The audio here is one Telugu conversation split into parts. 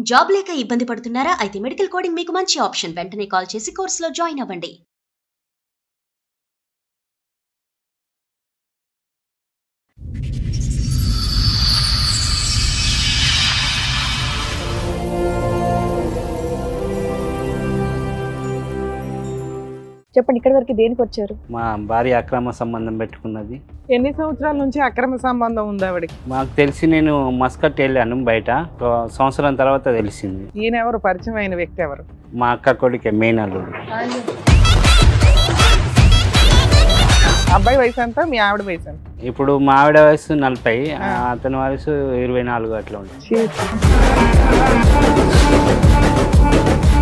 జాబ్ లేక ఇబ్బంది పడుతున్నారా? అయితే మెడికల్ కోడింగ్ మీకు మంచి ఆప్షన్. వెంటనే కాల్ చేసి కోర్సులో జాయిన్ అవ్వండి. చెప్పండి, ఇక్కడి వరకు దేనికి వచ్చారు? మా భార్య అక్రమ సంబంధం పెట్టుకున్నది. ఎన్ని సంవత్సరాల నుంచి అక్రమ సంబంధం ఉంది ఆవిడకి? మాకు తెలిసి నేను మస్కట్ వెళ్ళాను బయట, ఒక సంవత్సరం తర్వాత తెలిసింది. ఈయన ఎవరు? పరిచయం అయిన వ్యక్తి ఎవరు? మా అక్క కొడుకే మేనల్లుడు. అబ్బాయి వయసు ఎంత? మీ ఆవిడ వయసు ఎంత? ఇప్పుడు మా ఆవిడ వయసు 40, అతని వయసు 24 అట్లా ఉంటుంది.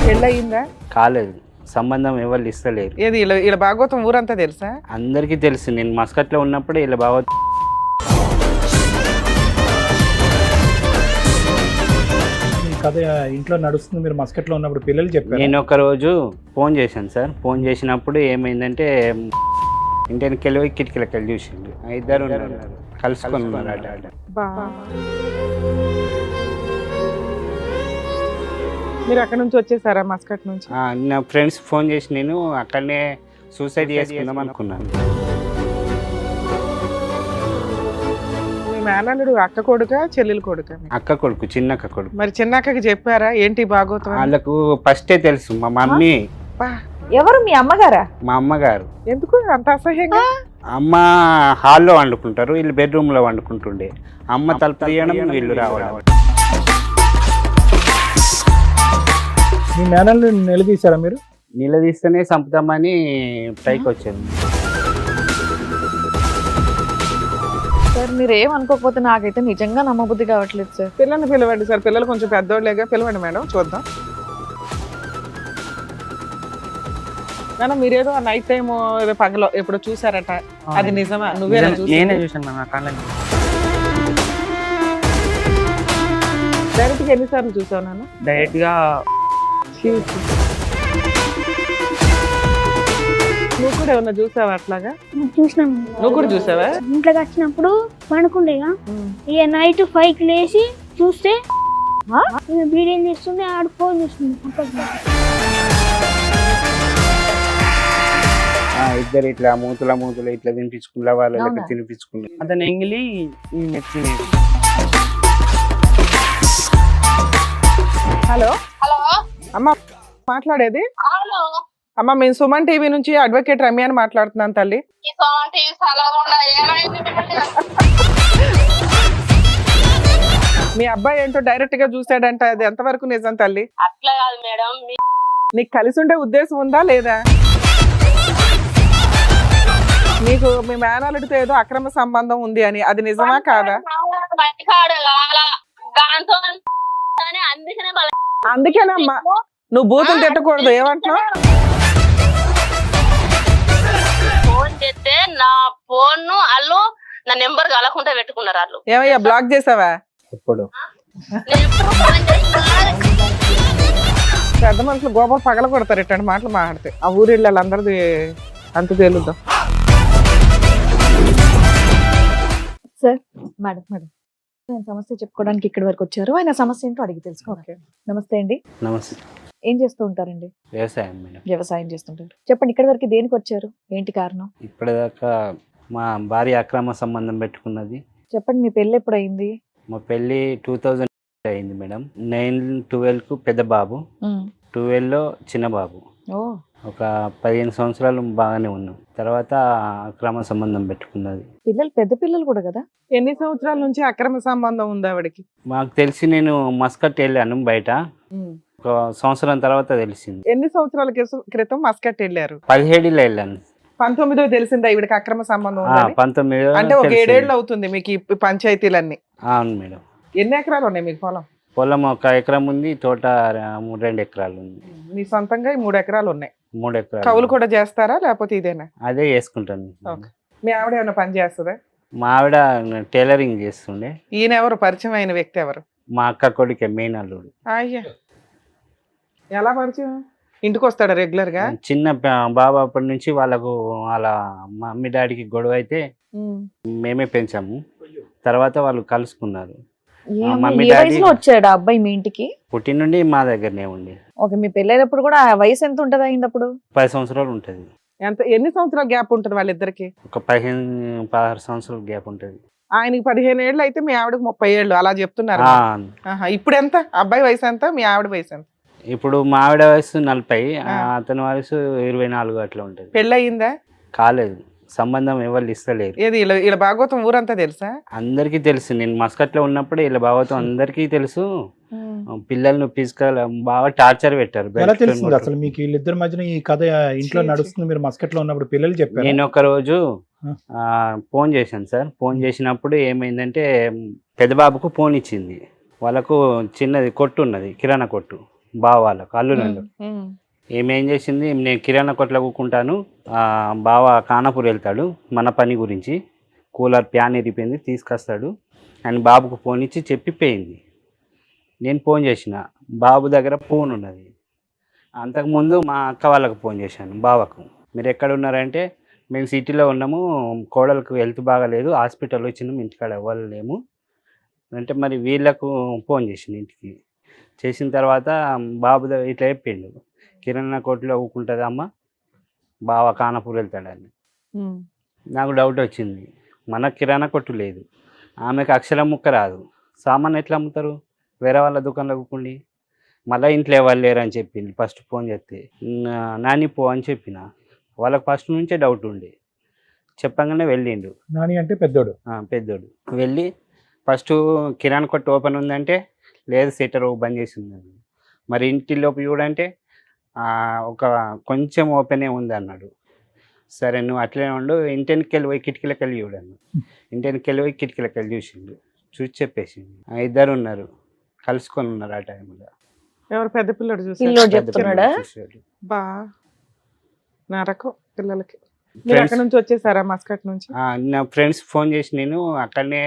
పెళ్ళయిందా? కాలేదు, సంబంధం ఎవరు ఇస్తలేరు. ఏది ఇలా భాగవతం ఊరంతా తెలుసా? అందరికీ తెలుసు. నేను మస్కట్లో ఉన్నప్పుడు ఇలా బాగా కథ ఇంట్లో నడుస్తుంది. మీరు మస్కట్లో ఉన్నప్పుడు పిల్లలు చెప్పారు. నేను ఒక రోజు ఫోన్ చేశాను సార్. ఫోన్ చేసినప్పుడు ఏమైందంటే ఇంటి వెనకెళ్ళి కిటికీలకి వెళ్ళి చూసిండు. ఇద్దరు కలుసుకున్నారు. మీరు అక్కడ నుంచి వచ్చేసారా? మస్కట్ నుంచి? నా ఫ్రెండ్స్ ఫోన్ చేసి నేను అక్కడనే సూసైడ్ చేసుకుందాం అనుకున్నాను. మీ మేనల్లుడు అక్క కొడుక చెల్లెలు కొడుక? అక్క కొడుకు, చిన్న అక్క కొడుకు. మరి చిన్న అక్కకి చెప్పారా ఏంటి భాగవతం? వాళ్ళకు ఫస్టే తెలుసు. మా మమ్మీ. ఎవరు? మీ అమ్మగారా? మా అమ్మగారు. ఎందుకు అంత అసహ్యంగా? అమ్మ హాల్లో వండుకుంటారు, వీళ్ళు బెడ్రూమ్ లో వండుకుంటుండే. అమ్మ తలుపు తీయడం, వీళ్ళు రావడం. మీ మేనల్ని నిలదీశారా మీరు? నిలదీస్తేనే చంపుతామని పైకి వచ్చాను. సార్ మీరు ఏమనుకోకపోతే నాకైతే నిజంగా నమ్మబుద్ధి కావట్లేదు సార్. పిల్లల్ని పిలవండి సార్. పిల్లలు కొంచెం పెద్దోళ్ళేగా, పిలవండి మేడం, చూద్దాం. మేడం మీరేదో నైట్ టైం ఏదో పగలో ఎప్పుడు చూసారట, అది నిజమా? నేనే చూసాను మ్యామ్. ఆ కాలేజ్ డైరెక్ట్ గా ఎన్నిసార్లు చూసావు నాన్న? డైరెక్ట్ గా. నువ్వు కూడా ఏమన్నా చూసావా అట్లాగా? చూసినాం. నువ్వు కూడా చూసావా? ఇంట్లోకి వచ్చినప్పుడు పనుకుండే ఇక నైట్ 5కి లేచి చూస్తే వీడియో చేస్తుంది, ఆడ ఫోన్ చేస్తుంది. ఇద్దరు ఇట్లా మూతుల ఇట్లా తినిపించుకున్నా, వాళ్ళకి తినిపించుకున్నా. అతను ఎంగిలి నెచ్చింది. హలో అమ్మ మాట్లాడేది? అమ్మ మేము సుమన్ టీవీ నుంచి అడ్వకేట్ రమ్య అని మాట్లాడుతున్నాను తల్లి. మీ అబ్బాయి ఏంటో డైరెక్ట్ గా చూసాడంట, అది ఎంతవరకు నిజం తల్లి? అట్లా కాదు మేడం. నీకు కలిసి ఉండే ఉద్దేశం ఉందా లేదా? నీకు మీ మేనల్లుడితో ఏదో అక్రమ సంబంధం ఉంది అని, అది నిజమా కాదా? అందుకేనమ్మా నువ్వు బూతులు తిట్టకూడదు. ఏమంటున్నావు? ఫోన్ చేస్తే నా ఫోన్ వాళ్ళు నా నెంబర్ కలకుండా పెట్టుకున్నారు వాళ్ళు. ఏమయ్యా బ్లాక్ చేసావా? ఎప్పుడు పెద్ద మనుషులు గోపాలు పగల కొడతారు ఇట్లాంటి మాటలు మాట్లాడితే. ఆ ఊరి వాళ్ళందరిది అంత తేలుద్దాం. సార్ మేడం నేను సమస్య చెప్పుకోవడానికి ఇక్కడి వరకు వచ్చారు. ఆయన సమస్య ఏంటో అడిగి తెలుసుకోండి. నమస్తే అండి. నమస్తే. ఏం చేస్తూ ఉంటారండి? వ్యవసాయం మేడం. వ్యవసాయం చేస్తుంటారు. చెప్పండి, ఇక్కడి వరకు దేనికి వచ్చారు? ఏంటి కారణం? ఇప్పటిదాకా మా భార్య అక్రమ సంబంధం పెట్టుకున్నది. చెప్పండి, మీ పెళ్ళి ఎప్పుడు అయింది? మా పెళ్ళి 2000 అయింది మేడం. 9-12కు పెద్ద బాబు, 12లో చిన్న బాబు. ఒక 15 సంవత్సరాలు బాగానే ఉన్నాం. తర్వాత అక్రమ సంబంధం పెట్టుకున్నది. పిల్లలు పెద్ద పిల్లలు కూడా కదా? ఎన్ని సంవత్సరాల నుంచి అక్రమ సంబంధం ఉంది ఆవిడకి? మాకు తెలిసి నేను మస్కట్ వెళ్ళాను బయట, ఒక సంవత్సరం తర్వాత తెలిసింది. ఎన్ని సంవత్సరాల క్రితం మస్కట్ వెళ్ళారు? 17లో వెళ్ళాను. 19 తెలిసిందా ఈవిడకి అక్రమ సంబంధం ఉందని? 19 అంటే ఒక 7 ఏళ్ళు అవుతుంది మీకు ఈ పంచాయతీలన్నీ? అవును మేడం. ఎన్ని ఎకరాలు ఉన్నాయి మీకు పొలం? పొలం 1 ఎకరం ఉంది, తోట 2 ఎకరాలు ఉంది. మీ సొంతంగా 3 ఎకరాలు ఉన్నాయి. 3 ఎకరాలు. కౌలు కూడా చేస్తారా లేకపోతే ఇదేనా? అదే చేసుకుంటాను. మీ ఆవిడ ఏమైనా పని చేస్తుందా? మా ఆవిడ టైలరింగ్ చేస్తుండే. ఈయన ఎవరు? పరిచయం అయిన వ్యక్తి ఎవరు? మా అక్క కొడుకే మేనల్లుడు. అయ్యా, ఎలా పరిచయం? ఇంటికి వస్తాడా రెగ్యులర్ గా? చిన్న బాబు అప్పటి నుంచి వాళ్ళకు వాళ్ళ మమ్మీ డాడీకి గొడవ అయితే మేమే పెంచాము. తర్వాత వాళ్ళు కలుసుకున్నారు. మమ్మీ, ఏ డాడీ వయసులో వచ్చాడు ఆ అబ్బాయి మీ ఇంటికి? పుట్టిన నుండి మా దగ్గరనే ఉండి ఓకే, మీ పెళ్ళైనప్పుడు కూడా ఆ వయసు ఎంత ఉంటది అయింది అప్పుడు? 10 సంవత్సరాలు ఉంటుంది. ఎన్ని సంవత్సరాల గ్యాప్ ఉంటుంది వాళ్ళిద్దరికి? ఒక 15-16 సంవత్సరాల గ్యాప్ ఉంటుంది. ఆయనకి 15 ఏళ్ళు అయితే మీ ఆవిడకి 30 ఏళ్ళు అలా చెప్తున్నారు. ఇప్పుడు ఎంత అబ్బాయి వయసు ఎంత, మీ ఆవిడ వయసు ఎంత? ఇప్పుడు మా ఆవిడ వయసు 40, అతని వయసు 24 అట్లా ఉంటుంది. పెళ్ళి అయిందా? కాలేదు, సంబంధం ఎవరు ఇస్తలేరు. ఏది ఇలా భాగవతం ఊరంతా తెలుసా? అందరికీ తెలుసు. నేను మస్కట్ లో ఉన్నప్పుడు ఇలా భాగవతం అందరికీ తెలుసు. పిల్లల్ని ఫిజికల్ బాగా టార్చర్ పెట్టారు. ఎలా తెలిసింది అసలు మీకు వీళ్ళిద్దరి మధ్యన ఈ కథ ఇంట్లో నడుస్తుంది? మీరు మస్కట్ లో ఉన్నప్పుడు పిల్లలు చెప్పారు? నేను ఒక రోజు ఫోన్ చేశాను సార్. ఫోన్ చేసినప్పుడు ఏమైందంటే పెద్ద బాబుకు ఫోన్ ఇచ్చింది. వాళ్ళకు చిన్నది కొట్టు ఉన్నది, కిరాణా కొట్టు, బావ వాళ్ళకు అల్లునండు. ఏం చేసింది, నేను కిరాణా కొట్లో కూకుంటాను, బావ కానాపూర్ వెళ్తాడు మన పని గురించి, కూలర్ ప్యాన్ ఇరిపోయింది తీసుకొస్తాడు అని బాబుకు ఫోన్ ఇచ్చి చెప్పిపోయింది. నేను ఫోన్ చేసిన, బాబు దగ్గర ఫోన్ ఉన్నది. అంతకుముందు మా అక్క వాళ్ళకు ఫోన్ చేశాను బావకు, మీరు ఎక్కడ ఉన్నారంటే మేము సిటీలో ఉన్నాము, కోడలకు హెల్త్ బాగాలేదు, హాస్పిటల్ వచ్చినాము, ఇంటికాడ ఇవ్వలేము అంటే. మరి వీళ్ళకు ఫోన్ చేసింది ఇంటికి. చేసిన తర్వాత బాబు ఇట్లా చెప్పిండు, కిరాణా కొట్లో ఊకుంటుంది అమ్మ, బావ కానాపూర్ వెళ్తాడని. నాకు డౌట్ వచ్చింది, మన కిరాణా కొట్టు లేదు, ఆమెకు అక్షరం ముక్క రాదు, సామాన్ ఎట్లా అమ్ముతారు వేరే వాళ్ళ దుకాణంలో కూకుండి, మళ్ళీ ఇంట్లో ఎవరు లేరు అని చెప్పింది. ఫస్ట్ ఫోన్ చేస్తే నాని పో అని చెప్పిన. వాళ్ళకి ఫస్ట్ నుంచే డౌట్ ఉండే. చెప్పగానే వెళ్ళిండు. నాని అంటే పెద్దోడు? పెద్దోడు. వెళ్ళి ఫస్ట్ కిరాణా కొట్టు ఓపెన్ ఉందంటే లేదు, సెటర్ బంద్ చేసి ఉందండి. మరి ఇంటిలోపు చూడంటే ఒక కొంచెం ఓపెనే ఉంది అన్నాడు. సరే నువ్వు అట్లనే ఉండు, ఇంటికి వెళ్ళి పోయి కిటికీలకు వెళ్ళి చూడను. ఇంటికి వెళ్ళి పోయి కిటికీలకు వెళ్ళి చూసిండు. చూసి చెప్పేసింది. ఇద్దరు ఉన్నారు, కలుసుకొని ఉన్నారు ఆ టైంలో. ఎవరు? పెద్ద పిల్లడు చూసి చెప్తున్నాడా? బా నరకం పిల్లలకి. అక్కడ నుంచి వచ్చేసారా మస్కట్ నుంచి? నా ఫ్రెండ్స్ ఫోన్ చేసి నేను అక్కడనే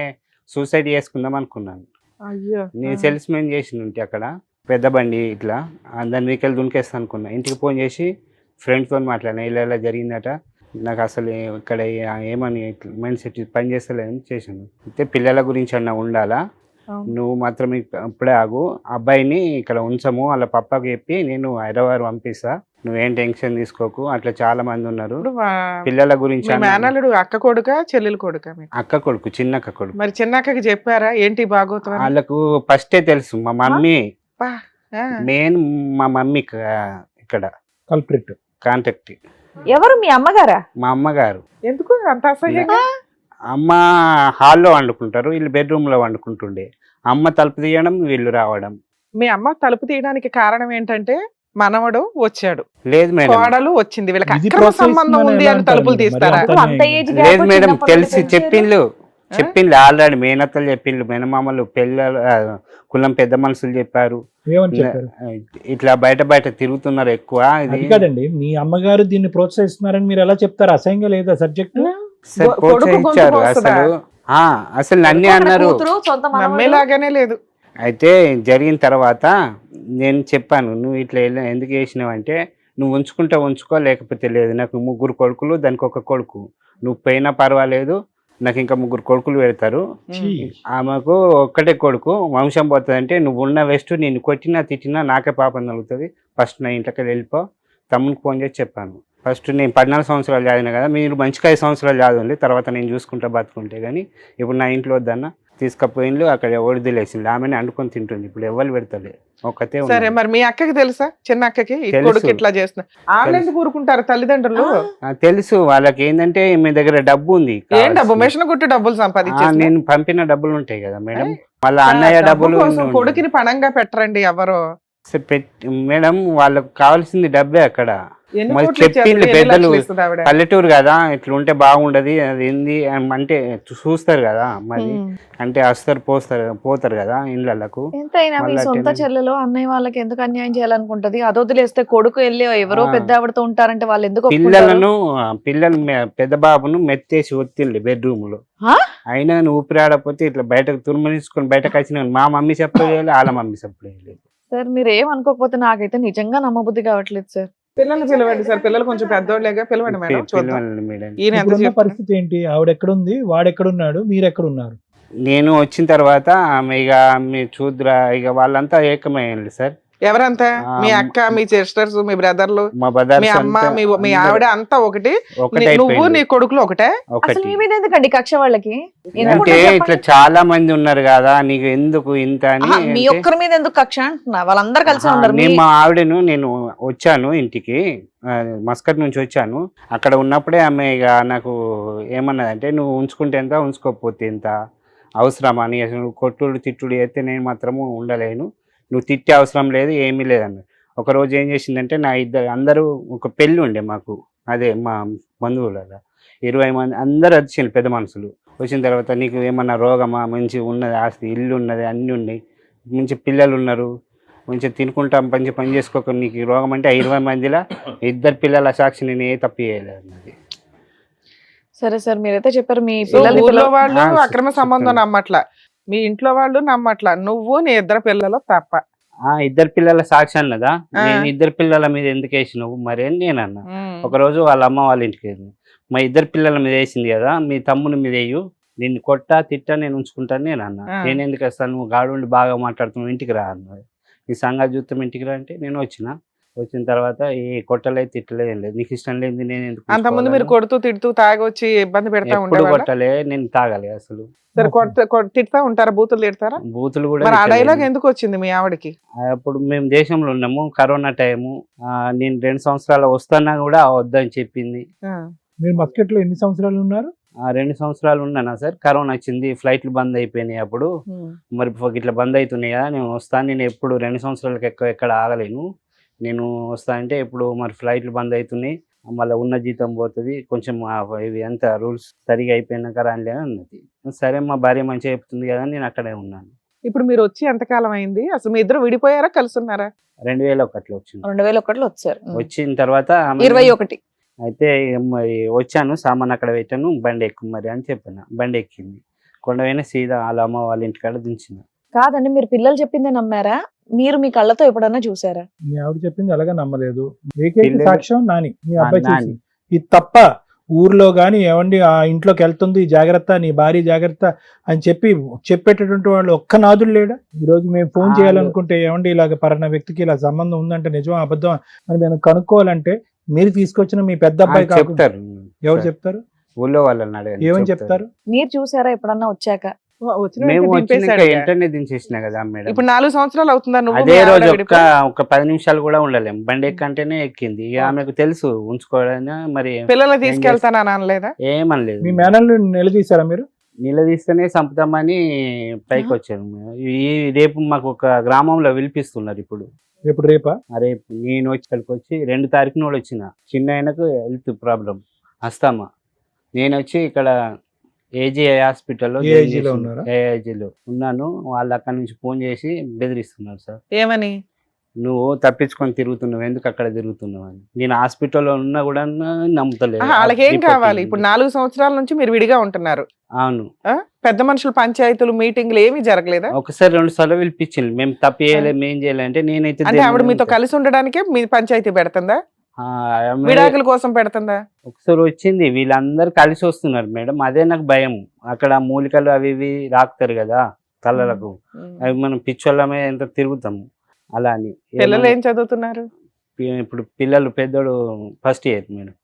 సూసైడ్ చేసుకుందాం అనుకున్నాను. అయ్యో, నేను సేల్స్ మెన్ చేసిన ఉంటే అక్కడ పెద్ద బండి ఇట్లా దాని మీకెళ్ళి దునికేస్తా అనుకున్నా. ఇంటికి ఫోన్ చేసి ఫ్రెండ్తో మాట్లాడినా, ఇలా జరిగిందట, నాకు అసలు ఇక్కడ ఏమని మైండ్ సెట్ పని చేస్తలేదని చేశాను. అయితే పిల్లల గురించి అన్న ఉండాలా, నువ్వు మాత్రం ఇప్పుడే ఆగు, అబ్బాయిని ఇక్కడ ఉంచము, వాళ్ళ పప్పకి చెప్పి నేను హైదరాబాద్ పంపిస్తా, నువ్వేం టెన్షన్ తీసుకోకు, అట్లా చాలా మంది ఉన్నారు పిల్లల గురించి. మేనల్లుడు అక్క కొడుక చెల్లెలు కొడుక? అక్క కొడుకు, చిన్న అక్క కొడుకు. మరి చిన్న అక్కకి చెప్పారా ఏంటి భాగవతం? వాళ్ళకు ఫస్టే తెలుసు. మా మమ్మీ మెయిన్, మా మమ్మీ ఇక్కడ కల్ప్రిట్ కాంటాక్ట్. ఎవరు? మీ అమ్మగారా? మా అమ్మగారు. ఎందుకు అంత అసహ్యంగా? అమ్మ హాల్లో వండుకుంటారు, వీళ్ళు బెడ్రూమ్ లో వండుకుంటుండే. అమ్మ తలుపు తీయడం, వీళ్ళు రావడం. మీ అమ్మ తలుపు తీయడానికి కారణం ఏంటంటే మనవడు వచ్చాడు, లేదు మేడం, కోడలు వచ్చింది, వీళ్ళకి అక్రమ సంబంధం ఉంది అని తలుపులు తీస్తారా? లేదు మేడం, తెలిసి చెప్పిండ్రు ఆల్రెడీ. మేనత్తలు చెప్పిండ్రు, మేనమామలు, కులం పెద్ద మనుషులు చెప్పారు, ఇట్లా బయట తిరుగుతున్నారు ఎక్కువ. ఇది కాదండి, మీ అమ్మగారు దీన్ని ప్రోత్సహిస్తున్నారని మీరు ఎలా చెప్తారు? అసహ్యంగా లేదా సబ్జెక్ట్? ప్రోత్సహించారు అసలు నన్ను అన్నారు, నమ్మేలాగానే లేదు. అయితే జరిగిన తర్వాత నేను చెప్పాను, నువ్వు ఇట్లా ఎందుకు చేసినావు అంటే, నువ్వు ఉంచుకో, లేకపోతే లేదు, నాకు 3 కొడుకులు, దానికి 1 కొడుకు, నువ్వు పోయినా పర్వాలేదు, నాకు ఇంకా 3 కొడుకులు పెడతారు, ఆమెకు 1 కొడుకు, వంశం పోతుంది అంటే, నువ్వు ఉన్న వెస్ట్ నేను కొట్టినా తిట్టినా నాకే పాపం తగ్గుతుంది, ఫస్ట్ నా ఇంట్లోకి వెళ్ళిపో. తమ్మునికి ఫోన్ చేసి చెప్పాను, ఫస్ట్ నేను 14 సంవత్సరాలు చదివినా కదా, మీరు మంచిగా 5 సంవత్సరాలు చదవండి, తర్వాత నేను చూసుకుంటా బతుకుంటే, కానీ ఇప్పుడు నా ఇంట్లో వద్దన్న తీసుకపోయిండ్రు, అక్కడ ఒడిదిలేసింది, ఆమెను అండుకొని తింటుంది, ఇప్పుడు ఎవరు పెడతలే, ఒక్కతే. సరే, మరి మీ అక్కకి తెలుసా? చిన్న అక్కకి కొడుకు ఇట్లా చేస్తున్నా ఆన్లైన్ కూరుకుంటారు తల్లిదండ్రులు? తెలుసు వాళ్ళకి. ఏంటంటే మీ దగ్గర డబ్బు ఉంది. ఏం డబ్బు? మిషన్ కుట్టి డబ్బులు సంపాదించా? నేను పంపిన డబ్బులు ఉంటాయి కదా మేడం, వాళ్ళ అన్నయ్య డబ్బులు. కొడుకుని పణంగా పెట్టరండి ఎవరు మేడం, వాళ్ళకి కావాల్సింది డబ్బే అక్కడ. మరి చెప్పింది పెద్దలు, పల్లెటూరు కదా, ఇట్లా ఉంటే బాగుండదు, అది ఏంది అంటే చూస్తారు కదా, మరి అంటే వస్తారు పోతారు కదా ఇళ్ళకు. ఎంతైనా మీ సొంత చెల్లెలు అన్నయ్య వాళ్ళకి ఎందుకు అన్యాయం చేయాలనుకుంటది? అది వదిలేస్తే కొడుకు వెళ్ళి ఎవరో పెద్ద ఆవిడతో ఉంటారంటే వాళ్ళు ఎందుకు? పిల్లలు పెద్ద బాబును మెత్తేసి ఒత్తిండి బెడ్రూమ్ లో, అయినా ఊపిరాడపోతే ఇట్లా బయటకు తురుమనిసుకొని బయటకు వచ్చిన మా మమ్మీ చెప్పలేదు, వాళ్ళ మమ్మీ చెప్పలేదు. సార్ మీరు ఏమనుకోకపోతే నాకైతే నిజంగా నమ్మబుద్ధి కావట్లేదు సార్. పిల్లల్ని పిలవండి సార్, పిల్లలు కొంచెం పెద్దోళ్ళేగా, పిలవండి మేడం. పరిస్థితి ఏంటి? ఆవిడ ఎక్కడుంది, వాడు ఎక్కడున్నాడు, మీరు ఎక్కడున్నారు? నేను వచ్చిన తర్వాత ఆమె ఇక మీ చూద్దురా ఇక వాళ్ళంతా ఏకమయ్యారు సార్. ఎవరంతా? మీ అక్క, మీ సిస్టర్స్, మీ బ్రదర్లు, మా బ్రదర్స్ మీ అమ్మ, మీ ఆవిడ అంతా ఒకటి, ఒకటే నువ్వు నీ కొడుకులు ఒకటే? అసలు ఒకటి. మీ మీద ఎందుకండి కక్ష వాళ్ళకి? ఎందుకు అంటే ఉంటుంది చెప్పండి? ఇట్లా చాలా మంది ఉన్నారు కదా, నీకు ఎందుకు ఇంత అని. ఆహా, మీ ఒక్కరి మీద ఎందుకు కక్ష అంటున్నా? వాళ్ళందరూ కలిసి ఉండరు. నేను మా ఆవిడను నేను వచ్చాను ఇంటికి, మస్కట్ నుంచి వచ్చాను. అక్కడ ఉన్నప్పుడే ఆమె ఇక నాకు ఏమన్నదంటే, నువ్వు ఉంచుకుంటే ఎంత, ఉంచుకోకపోతే ఎంత, అవసరమా అని. అసలు నువ్వు కొట్టుడు తిట్టుడు అయితే నేను మాత్రము ఉండలేను, నువ్వు తిట్టే అవసరం లేదు, ఏమీ లేదన్న. ఒకరోజు ఏం చేసిందంటే, నా అందరూ ఒక పెళ్ళి ఉండే మాకు, అదే మా బంధువులలో 20 మంది అందరూ వచ్చింది, పెద్ద మనుషులు. వచ్చిన తర్వాత నీకు ఏమన్నా రోగమా, మంచి ఉన్నది ఆస్తి, ఇల్లు ఉన్నది, అన్నీ ఉన్నాయి, మంచి పిల్లలు ఉన్నారు, మంచిగా తినుకుంటాం, మంచి పని చేసుకోక నీకు రోగం అంటే 20 మందిలో 2 పిల్లల సాక్షి నేను ఏ తప్పు చేయలేదు అన్నది. సరే సార్, మీరైతే చెప్పారు మీ సో పిల్లల్ని ఊర్లో వాళ్ళు ఆ, అక్రమ సంబంధం చెప్తాను. నమ్మట్ల, మీ ఇంట్లో వాళ్ళు నమ్మట్ల, నువ్వు నీ 2 పిల్లలు తప్ప. 2 పిల్లల సాక్షి అన్నదా? ఆ. నేను 2 పిల్లల మీద ఎందుకు వేసినావు మరి అని నేను అన్నా. ఉమ్. ఒకరోజు వాళ్ళ అమ్మ వాళ్ళ ఇంటికి వెళ్ళింది, మా 2 పిల్లల మీద వేసింది కదా, మీ తమ్ముని మీద వేయు, నిన్ను కొట్టా తిట్టా నేను ఉంచుకుంటాను నేను అన్నా. ఆ. నేను ఎందుకు వస్తాను, నువ్వు గాడుండి బాగా మాట్లాడుతున్నావు, ఇంటికి రా అన్నది. ఈ సంగతి చూస్తాం, ఇంటికి రా అంటే నేను వచ్చిన తర్వాత ఏ కొట్టలేదు తిట్టలేదు ఏం లేదు, నీకు ఇష్టం లేదు నేను ఎందుకు అంతకుముందు మీరు ఉంచుకోవాలని. కొడుతూ తిడుతూ తాగొచ్చి ఇబ్బంది పెడతా ఎప్పుడు ఉండేవాళ్ళ? కొట్టలే, నేను తాగలే అసలు. సరే తిడతా ఉంటారా, బూతులు తిడతారా? బూతులు కూడా మరి ఆ తిట్టలేదు. డైలాగ్ ఎందుకు వచ్చింది మీ ఆవిడకి? అప్పుడు మేము దేశంలో ఉన్నాము, కరోనా టైము, నేను 2 సంవత్సరాలు వస్తున్నా కూడా వద్దని చెప్పింది. ఆ. మీరు మస్కెట్ లో ఎన్ని సంవత్సరాలు ఉన్నారు? 2 సంవత్సరాలు ఉన్నానా సార్, కరోనా వచ్చింది, ఫ్లైట్లు బంద్ అయిపోయినాయి. అప్పుడు మరి ఇట్లా బంద్ అవుతున్నాయి కదా, నేను వస్తాను, నేను ఎప్పుడు 2 సంవత్సరాలకు ఎక్కడ ఆగలేను, నేను వస్తా అంటే ఇప్పుడు మరి ఫ్లైట్లు బంద్ అవుతున్నాయి, మళ్ళీ ఉన్న జీతం పోతుంది, కొంచెం ఇవి అంతా రూల్స్ సరిగా అయిపోయినాక రానిలే అన్నది. సరే మా భార్య మంచిగా చెప్తుంది కదా, నేను అక్కడే ఉన్నాను. ఇప్పుడు మీరు వచ్చి ఎంతకాలం అయింది? అసలు మీ ఇద్దరు విడిపోయారా, కలిసి ఉన్నారా? 2001లో వచ్చింది. 2001లో వచ్చారు. వచ్చిన తర్వాత ఆమె 21. అయితే మరి వచ్చాను, సామాన్ అక్కడ పెట్టాను, బండి ఎక్కు మరి అని చెప్పాను. బండి ఎక్కింది, కొండవైనా సీదా వాళ్ళ అమ్మ వాళ్ళ ఇంటికాడ దించిన. కాదండి, మీరు పిల్లలు చెప్పిందే నమ్మారా? మీరు మీ కళ్ళతో ఎప్పుడన్నా చూసారా? మీ ఆవిడ చెప్పింది అలాగే నమ్మలేదు. ఏకైక పిల్లలు- సాక్ష్యం నాని, మీ అబ్బాయి నాని. చేసి. ఇది తప్ప ఊర్లో గాని ఏమండి ఆ ఇంట్లోకి వెళ్తుంది జాగ్రత్త, నీ భార్య జాగ్రత్త అని చెప్పేటటువంటి వాళ్ళు ఒక్క నాదుడు లేడా? ఈ రోజు మేము ఫోన్ చేయాలనుకుంటే ఏమండి ఇలాగ పలానా వ్యక్తికి ఇలా సంబంధం ఉందంటే నిజం అబద్ధం అని మేము కనుక్కోవాలంటే మీరు తీసుకొచ్చిన మీ పెద్ద అబ్బాయి కాకుండా చెప్తారు. ఎవరు చెప్తారు? ఊళ్ళో వాళ్ళని అడగండి, ఏమని చెప్తారు. చెప్తారు? మీరు చూసారా ఎప్పుడన్నా వచ్చాక? వచ్చిన మేము వెంటనే వచ్చినాక దింపేశాడు ఇక. వెంటనే దించేసిన కదా మేడం. ఇప్పుడు 4 సంవత్సరాలు అవుతుందా నువ్వు అదే మీ ఆవిడ రోజు విడిపోయి? ఒక 10 నిమిషాలు కూడా ఉండలేము, బండి ఎక్కంటేనే ఎక్కింది. ఇక ఆమెకు తెలుసు ఉంచుకోవడానికి, మరి పిల్లల్ని తీసుకెళ్తానని అనలేదా? ఏమనలేదు. మీ మేనల్ని నిలదీశారా మీరు? నిలదీస్తేనే చంపుతామని పైకి వచ్చాను. ఈ రేపు మాకు ఒక గ్రామంలో పిలిపిస్తున్నారు ఇప్పుడు. ఎప్పుడు రేపా? రేపు నేను ఇక్కడికి వచ్చి 2 తారీఖున కూడా వచ్చిన. చిన్న ఆయనకు హెల్త్ ప్రాబ్లం, అస్తామా. నేను వచ్చి ఇక్కడ ఏజీ హాస్పిటల్లో ఏ ఏజీలో ఉన్నారా? ఏఐజీలో ఉన్నాను. వాళ్ళు అక్కడి నుంచి ఫోన్ చేసి బెదిరిస్తున్నారు సార్, ఏమని? నువ్వు తప్పించుకొని తిరుగుతున్నావు, ఎందుకు అక్కడ తిరుగుతున్నావు అని. నేను హాస్పిటల్లో ఉన్నా కూడా నమ్ముతలేదు. వాళ్ళకి ఏం కావాలి? ఇప్పుడు 4 సంవత్సరాల నుంచి మీరు విడిగా ఉంటున్నారు. అవును, పెద్ద మనుషులు పంచాయతీలు మీటింగ్లు ఏమీ జరగలేదా? ఒకసారి 2 సార్లు పిలిపించింది. మేము తప్పు చేయలేదు, మేం చేయలేదు అంటే నేనైతే అంటే ఆవిడ మీతో కలిసి ఉండడానికే మీ పంచాయతీ పెడుతుందా, విడాకుల కోసం పెడుతుందా? ఒకసారి వచ్చింది, వీళ్ళందరూ కలిసి వస్తున్నారు మేడం. అదే నాకు భయం. అక్కడ మూలికలు అవి ఇవి రాకుతారు కదా తలలకు, అవి మనం పిచ్చోళ్ళమే ఎంత తిరుగుతాము అలా అని. పిల్లలు ఏం చదువుతున్నారు? ఇప్పుడు పిల్లలు పెద్దోడు ఫస్ట్ ఇయర్ మేడం.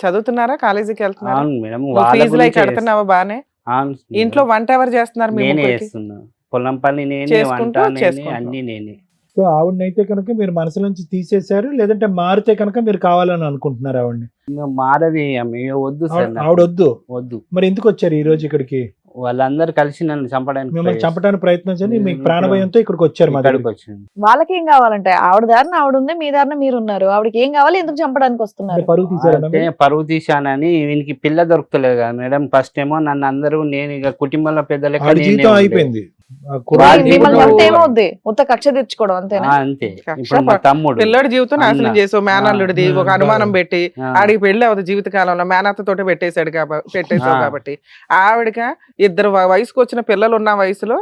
చదువుతున్నారా, కాలేజీకి వెళ్తున్నారా? అవును మేడం, నువ్వు వాళ్ళ ఫీజులు అవి గురించే కడుతున్నావా బానే? అవును మేడం. ఇంట్లో వంట ఎవరు చేస్తున్నారు? మీ నేనే ముగ్గురికి? చేస్తున్నా, పొలం పని నేనే, చేసుకుంటూ వంట నేనే, చేసుకుంటూ. అన్ని నేనే. సో ఆవిడనైతే కనుక మీరు మనసు నుంచి తీసేశారు, లేదంటే మారితే కనుక మీరు కావాలని అనుకుంటున్నారు ఆవిడని? ఇంకా మారది ఆమె, వద్దు సార్ నాకు. ఆవిడ వద్దు. వద్దు. మరి ఎందుకు వచ్చారు ఈ రోజు ఇక్కడికి? వాళ్ళందరూ కలిసి నన్ను చంపడానికి మిమ్మల్ని చంపడానికి ప్రయత్నించండి, మీకు ఇప్పుడు- ప్రాణభయంతో ఇక్కడికి వచ్చారు మా ఇక్కడికి దగ్గరికి. వచ్చింది. వాళ్ళకి ఏం కావాలంటే ఆవిడ దారిన ఆవిడ ఉంది, మీ దారిన మీరు ఉన్నారు. ఆవిడకి ఏం కావాలి, ఎందుకు చంపడానికి వస్తున్నారు? అంటే పరుగు తీశారన్నా అయితే మీరు? పరువు తీశానని వీనికి పిల్ల దొరుకుతలేదు కదా మేడం. ఫస్ట్ ఏమో నన్ను అందరూ, నేను ఇక కుటుంబంలో పెద్ద లెక్క ఆవిడ నేనే జీవితం ఉండే. అయిపోయింది. ఆ వాళ్ళ కుర్రాడి మిమ్మల్ని జీవితం- చంపితే ఏమవుద్ది? ఉత్త కక్ష తెచ్చుకోవడం అంతేనా? అంతే. కక్ష ఇప్పుడు మా తమ్ముడు పిల్లడి జీవితం నాశనం అన్న. చేసావు, మేనల్లుడిది ఒక అనుమానం పెట్టి ఆ, ఆడికి పెళ్లి అవుతుంది జీవిత కాలంలో, మేనత్తతోటే పెట్టేశాడు పెట్టేశావు ఆ. కాబట్టి ఆవిడక 2 వయసుకు వచ్చిన పిల్లలు ఉన్న వయసులో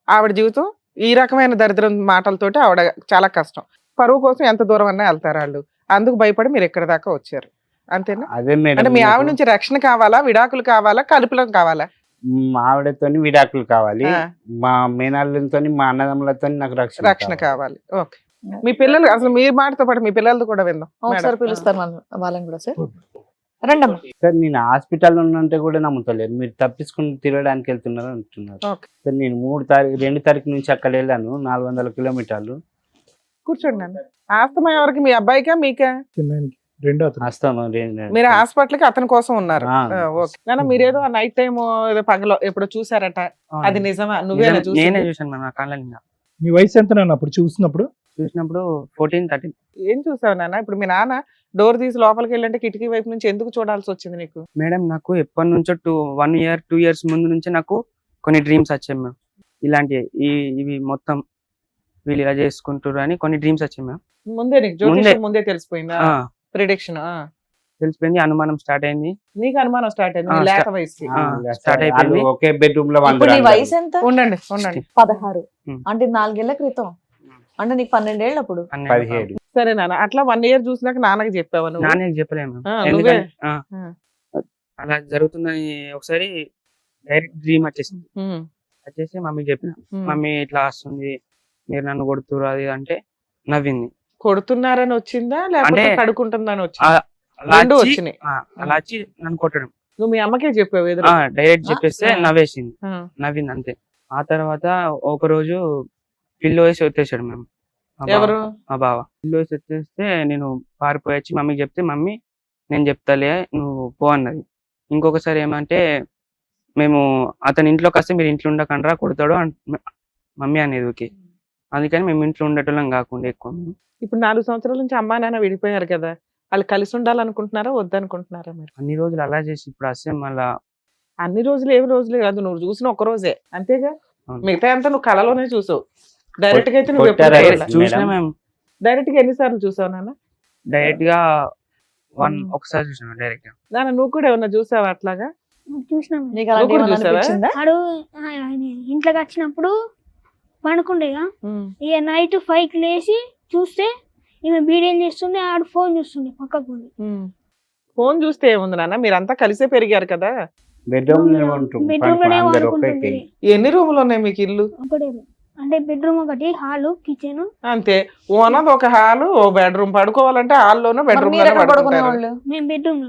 ఆవిడ జీవితం ఈ రకమైన దరిద్రం మాటలతోటి ఆవిడ చాలా కష్టం. పరువు కోసం ఎంత దూరం అన్నా వెళ్తారు వాళ్ళు. అందుకు భయపడి మీరు ఎక్కడి దాకా వచ్చారు, అంతేనా? అదే మేడం. అంటే మీ ఆవిడ నాకు నుంచి రక్షణ కావాలా, విడాకులు కావాలా, కలుపులం కావాలా? మా ఆవిడతోని విడాకులు కావాలి, ఆ, మా మేనల్లులతో మా అన్నదమ్ములతో నాకు రక్షణ రక్షణ కావాలి. ఓకే, మీ పిల్లలు అసలు మీ మాటతో పాటు మీ పిల్లలతో కూడా విందాం ఒకసారి మేడం. పిలుస్తారు వాళ్ళని కూడా సార్. రండమ్మా. సార్ నేను హాస్పిటల్లో ఉన్నంటే కూడా నమ్ముతలేరు, మీరు తప్పించుకుని తిరగడానికి వెళ్తున్నారు అంటున్నారు. ఓకే. సార్ నేను 2 తారీఖు నుంచి అక్కడ వెళ్ళాను, 400 కిలోమీటర్లు. కూర్చోండి నాన్న. ఆస్తమా ఎవరికి, మీ అబ్బాయికా మీకా? చిన్నానికి రెండో అతను. వస్తాను మీరు హాస్పిటల్ కి అతని కోసం ఉన్నారు. ఆ. ఓకే నాన్న, మీరేదో నైట్ టైం ఏదో పగలో ఎప్పుడు చూసారట, అది నిజమా? నువ్వేనా నేనే చూసి? చూసాను మ్యామ్ నా కళ్ళ నిండా. నీ వయసు ఎంత నాన్న అప్పుడు చూసినప్పుడు? చూసినప్పుడు 14-13. ఏం చూసావు నాన్న? ఇప్పుడు మీ నాన్న డోర్ తీసి లోపలికి వెళ్ళంటే కిటికీ వైపు నుంచి ఎందుకు చూడాల్సి వచ్చింది నీకు? మేడం నాకు ఎప్పటి నుంచో 1 year 2 years ముందు నుంచి నాకు కొన్ని డ్రీమ్స్ వచ్చాయి మ్యామ్. ఇలాంటి ఇవి మొత్తం వీళ్ళు ఇలా చేసుకుంటారు అని కొన్ని డ్రీమ్స్ వచ్చాయి మ్యామ్. ముందే నీకు జ్యోతిష్యం ముందే తెలిసిపోయిందా? ఆ, ప్రిడిక్షన్. తెలిసిపోయింది, అనుమానం స్టార్ట్ అయింది. నీకు అనుమానం స్టార్ట్ అయింది ఆ, నీ లేత స్టా- వయసుకి. ఆ, స్టార్ట్ అయిపోయింది. ఒకే బెడ్రూమ్ లో ఇప్పుడు నీ వయసు ఎంత? ఉండండి ఉండండి. 16. ఉమ్. అంటే 4 ఏళ్ల క్రితం. అంటే నీకు 12 ఏళ్ళు అప్పుడు. 17. సరే నాన్న, అట్లా 1 year చూసినాక నాన్నకి చెప్పావా నువ్వు? నాన్నకి చెప్పలేము మ్యామ్. ఆ, ఎందుకంటే ఆ. అలా జరుగుతుందని ఒకసారి డైరెక్ట్ డ్రీమ్ వచ్చేసింది. ఉమ్, వచ్చేసి మమ్మీకి చెప్పిన, ఉమ్. మమ్మీ ఇట్లా వస్తుంది, మీరు నన్ను కొడుతురు అది అంటే నవ్వింది. కొడుతున్నారని వచ్చిందా లేకపోతే అంటే- కడుకుంటుందని ఆ, వచ్చిందా? అలా రెండు వచ్చి- వచ్చినాయి. ఆ, అలా వచ్చి నన్ను కొట్టడం. నువ్వు మీ అమ్మకే చెప్పావు ఎదురు. డైరెక్ట్ చెప్పేస్తే ఆ. నవ్వేసింది, ఆ, నవ్వింది అంతే. ఆ తర్వాత ఒక రోజు పిల్లో వేసి వచ్చేసాడు మేము. ఎవరు? మా బావ పిల్లో వేసి వచ్చేస్తే నేను పారిపోయి వచ్చి మమ్మీకి చెప్తే, మమ్మీ నేను చెప్తాలే నువ్వు పో అన్నది. ఇంకొకసారి ఏమంటే, మేము అతని ఇంట్లోకి వస్తే మీరు ఇంట్లో ఉండకండ్రా కొడతాడు మమ్మీ అనేది. ఓకే, అందుకని మేము ఇంట్లో ఉండేటోళ్ళం కాకుండా ఎక్కువ మేము. ఇప్పుడు 4 సంవత్సరాల నుంచి అమ్మా నాన్న విడిపోయారు కదా, వాళ్ళు కలిసి ఉండాలనుకుంటున్నారా వద్దనుకుంటున్నారా మీరు? అన్ని రోజులు అలా చేసి ఇప్పుడు వస్తే మళ్ళా అన్ని రోజులు ఏమి రోజులే కాదు, నువ్వు చూసిన ఒక రోజే అంతేగా. అవును. మిగతా అంతా నువ్వు కళలోనే చూసావు. డైరెక్ట్ గా అయితే నువ్వు ఎప్పుడు కొట్టారా? చూడలే. చూసినా మేడం. మేము డైరెక్ట్ గా ఎన్నిసార్లు చూసావు నాన్న? డైరెక్ట్ గా ఒకసారి చూసాను డైరెక్ట్ గా. నాన్న నువ్వు కూడా ఏమన్నా చూసావా అట్లాగా? చూసినాం. నీకు అలాంటి నువ్వు కూడా ఏమన్నా చూసావా? అనిపించిందా? ఆడు ఆయన ఇంట్లోకి వచ్చినప్పుడు పండుకుండేగా, ఇక నైట్ 5కి లేచి చూస్తే ఈమె బీడేం చేస్తుండే, ఆడు ఫోన్ చూస్తుండే పక్కకు ఉండి. ఫోన్ చూస్తే ఏముంది నాన్న, మీరంతా కలిసే పెరిగారు కదా. బెడ్రూమ్ లో బెడ్రూమ్ లోనే వండుకుంటుంది. ఎన్ని రూములు ఉన్నాయి మీకు ఇల్లు? ఒకటే room. అంటే బెడ్రూమ్ ఒకటి, హాలు, కిచెన్. అంతే, ఓనది ఒక హాలు, ఓ బెడ్రూమ్. పడుకోవాలంటే హాల్లోనూ మరి బెడ్రూమ్ మీరు ఎక్కడ పడుకునే వాళ్ళు? మేము బెడ్రూమ్ లో.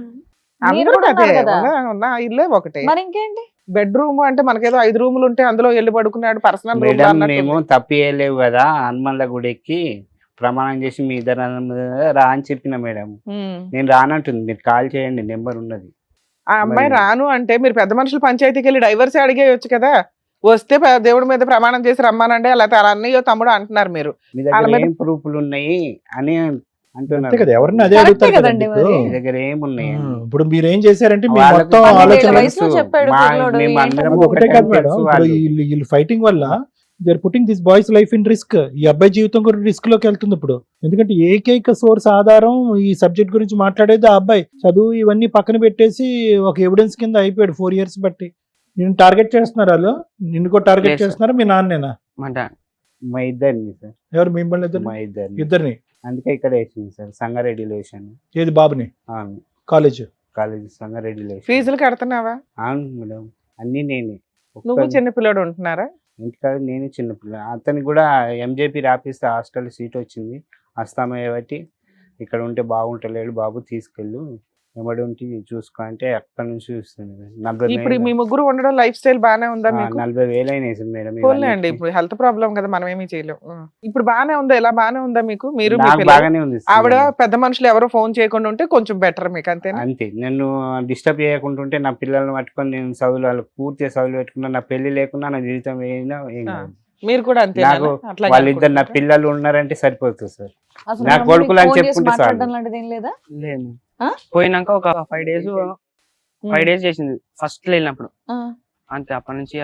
మీరు అందరూ కూడా అదే ఉన్నారు కదా. ఉన్న ఇల్లే ఒకటే. మరి ఇంకేంటి? బెడ్రూమ్ అంటే మనకేదో 5 రూములు ఉంటే అందులో వెళ్ళి పడుకున్నాడు పర్సనల్ రూమ్ మేడం అన్నట్టు. మేము తప్పు చేయలేవు కదా, హనుమన్ల గుడికి ప్రమాణం చేసి మీ ఇద్దరు రా అని చెప్పిన మేడం. నేను రానంటుంది, మీరు కాల్ చేయండి, నెంబర్ ఉన్నది. ఆ అమ్మాయి మరి- రాను అంటే మీరు పెద్ద మనుషులు పంచాయతీకి వెళ్ళి డైవర్స్ అడిగేయచ్చు కదా. వస్తే దేవుడి మీద ప్రమాణం చేసి రమ్మానండి, లేకపోతే అలా అన్నయ్యో తమ్ముడు అంటున్నారు మీరు. మీ వాళ్ళ దగ్గర మీద- ఏం ప్రూఫ్లు ఉన్నాయి అని అంతే అంటున్నారు. కదా, ఎవరన్నా అదే కరెక్టే అడుగుతారు కదండి కదండి ఇప్పుడు. మరి. మీ దగ్గర ఏమున్నాయి అని. ఇప్పుడు మీరు ఏం చేశారంటే మీ వాళ్ళకి మొత్తం 12 ఆలోచన వయసులో చెప్పాడు పిల్లోడు, మేము ఏంటో అందరం అది ఒకటే కాదు మేడం. తెలుసు ఇప్పుడు వాళ్ళు. వీళ్ళు ఫైటింగ్ వల్ల they are putting this boys life in risk. ఈ అబ్బాయి జీవితం కూడా రిస్క్ లోకి వెళ్తుంది ఇప్పుడు. ఎందుకంటే ఏకైక సోర్స్ ఆధారం ఈ సబ్జెక్ట్ గురించి మాట్లాడేది ఆ అబ్బాయి. చదువు ఇవన్నీ పక్కన పెట్టేసి ఒక ఎవిడెన్స్ కింద అయిపోయాడు 4 years బట్టి. నిన్ను టార్గెట్ చేస్తున్నారు వాళ్ళు, నిన్ను కూడా టార్గెట్ లేదు సార్. చేస్తున్నారా? మీ నాన్నేనా? మా డాడ్ మా ఇద్దరిని సార్, ఎవరు మిమ్మల్ని ఇద్దరు? మా ఇద్దరిని. ఇద్దరిని. అందుకే ఇక్కడ వేసింది సార్, సంగారెడ్డిలో వేసాను. ఏది బాబుని? కాలేజ్. కాలేజ్ సంగారెడ్డిలో వేసాను. ఫీజులు కడుతున్నావా? అవును మేడం, అన్ని నేనే. నువ్వు చిన్న పిల్లడు ఉంటున్నారా? ఇంటికాడ నేను చిన్నపిల్ల. అతనికి కూడా ఎంజేపీ రాపిస్తే హాస్టల్ సీట్ వచ్చింది. వస్తామయ్య బట్టి ఇక్కడ ఉంటే బాగుంటలేడు బాబు, తీసుకెళ్ళు ఎవడు ఉంటే చూసుకో అంటే అక్కడ నుంచి చూస్తుంది. ఇప్పుడు మీ ముగ్గురు ఉండడం లైఫ్ స్టైల్ బానే ఉందా మీకు? 40,000 అయినాయి సార్ మేడం. పోన్లే అండి, ఇప్పుడు హెల్త్ ప్రాబ్లం కదా, మనం ఏమీ చేయలేం. ఇప్పుడు బానే ఉందా? ఎలా బానే ఉందా మీకు? మీరు మీ నాకు పిల్లలు? బాగానే ఉంది సార్. ఆవిడ పెద్ద మనుషులు ఎవరో ఫోన్ చేయకుండా ఉంటే కొంచెం బెటర్ మీకు, అంతేనా? అంతే, నన్ను డిస్టర్బ్ చేయకుండా ఉంటే నా పిల్లల్ని పట్టుకొని నేను చదువులు వాళ్ళకి పూర్తిగా చదువులు పెట్టుకున్నా, నా పెళ్లి లేకున్నా నా జీవితం ఏమైనా ఏం కాదు. మీరు కూడా అంతే? నాకు వాళ్ళిద్దరు నా పిల్లలు ఉన్నారంటే సరిపోతుంది సార్. అసలు నా మీ కొడుకులు అమ్మకి అని ఫోన్ చేసి చెప్పుకుంటే చాలు. మాట్లాడడం లాంటిది ఏం లేదా? లేదు. ఆ? పోయినాక ఒక 5 days చేసింది ఫస్ట్ వెళ్ళినప్పుడు. ఆ. అంతే, అప్పటి నుంచి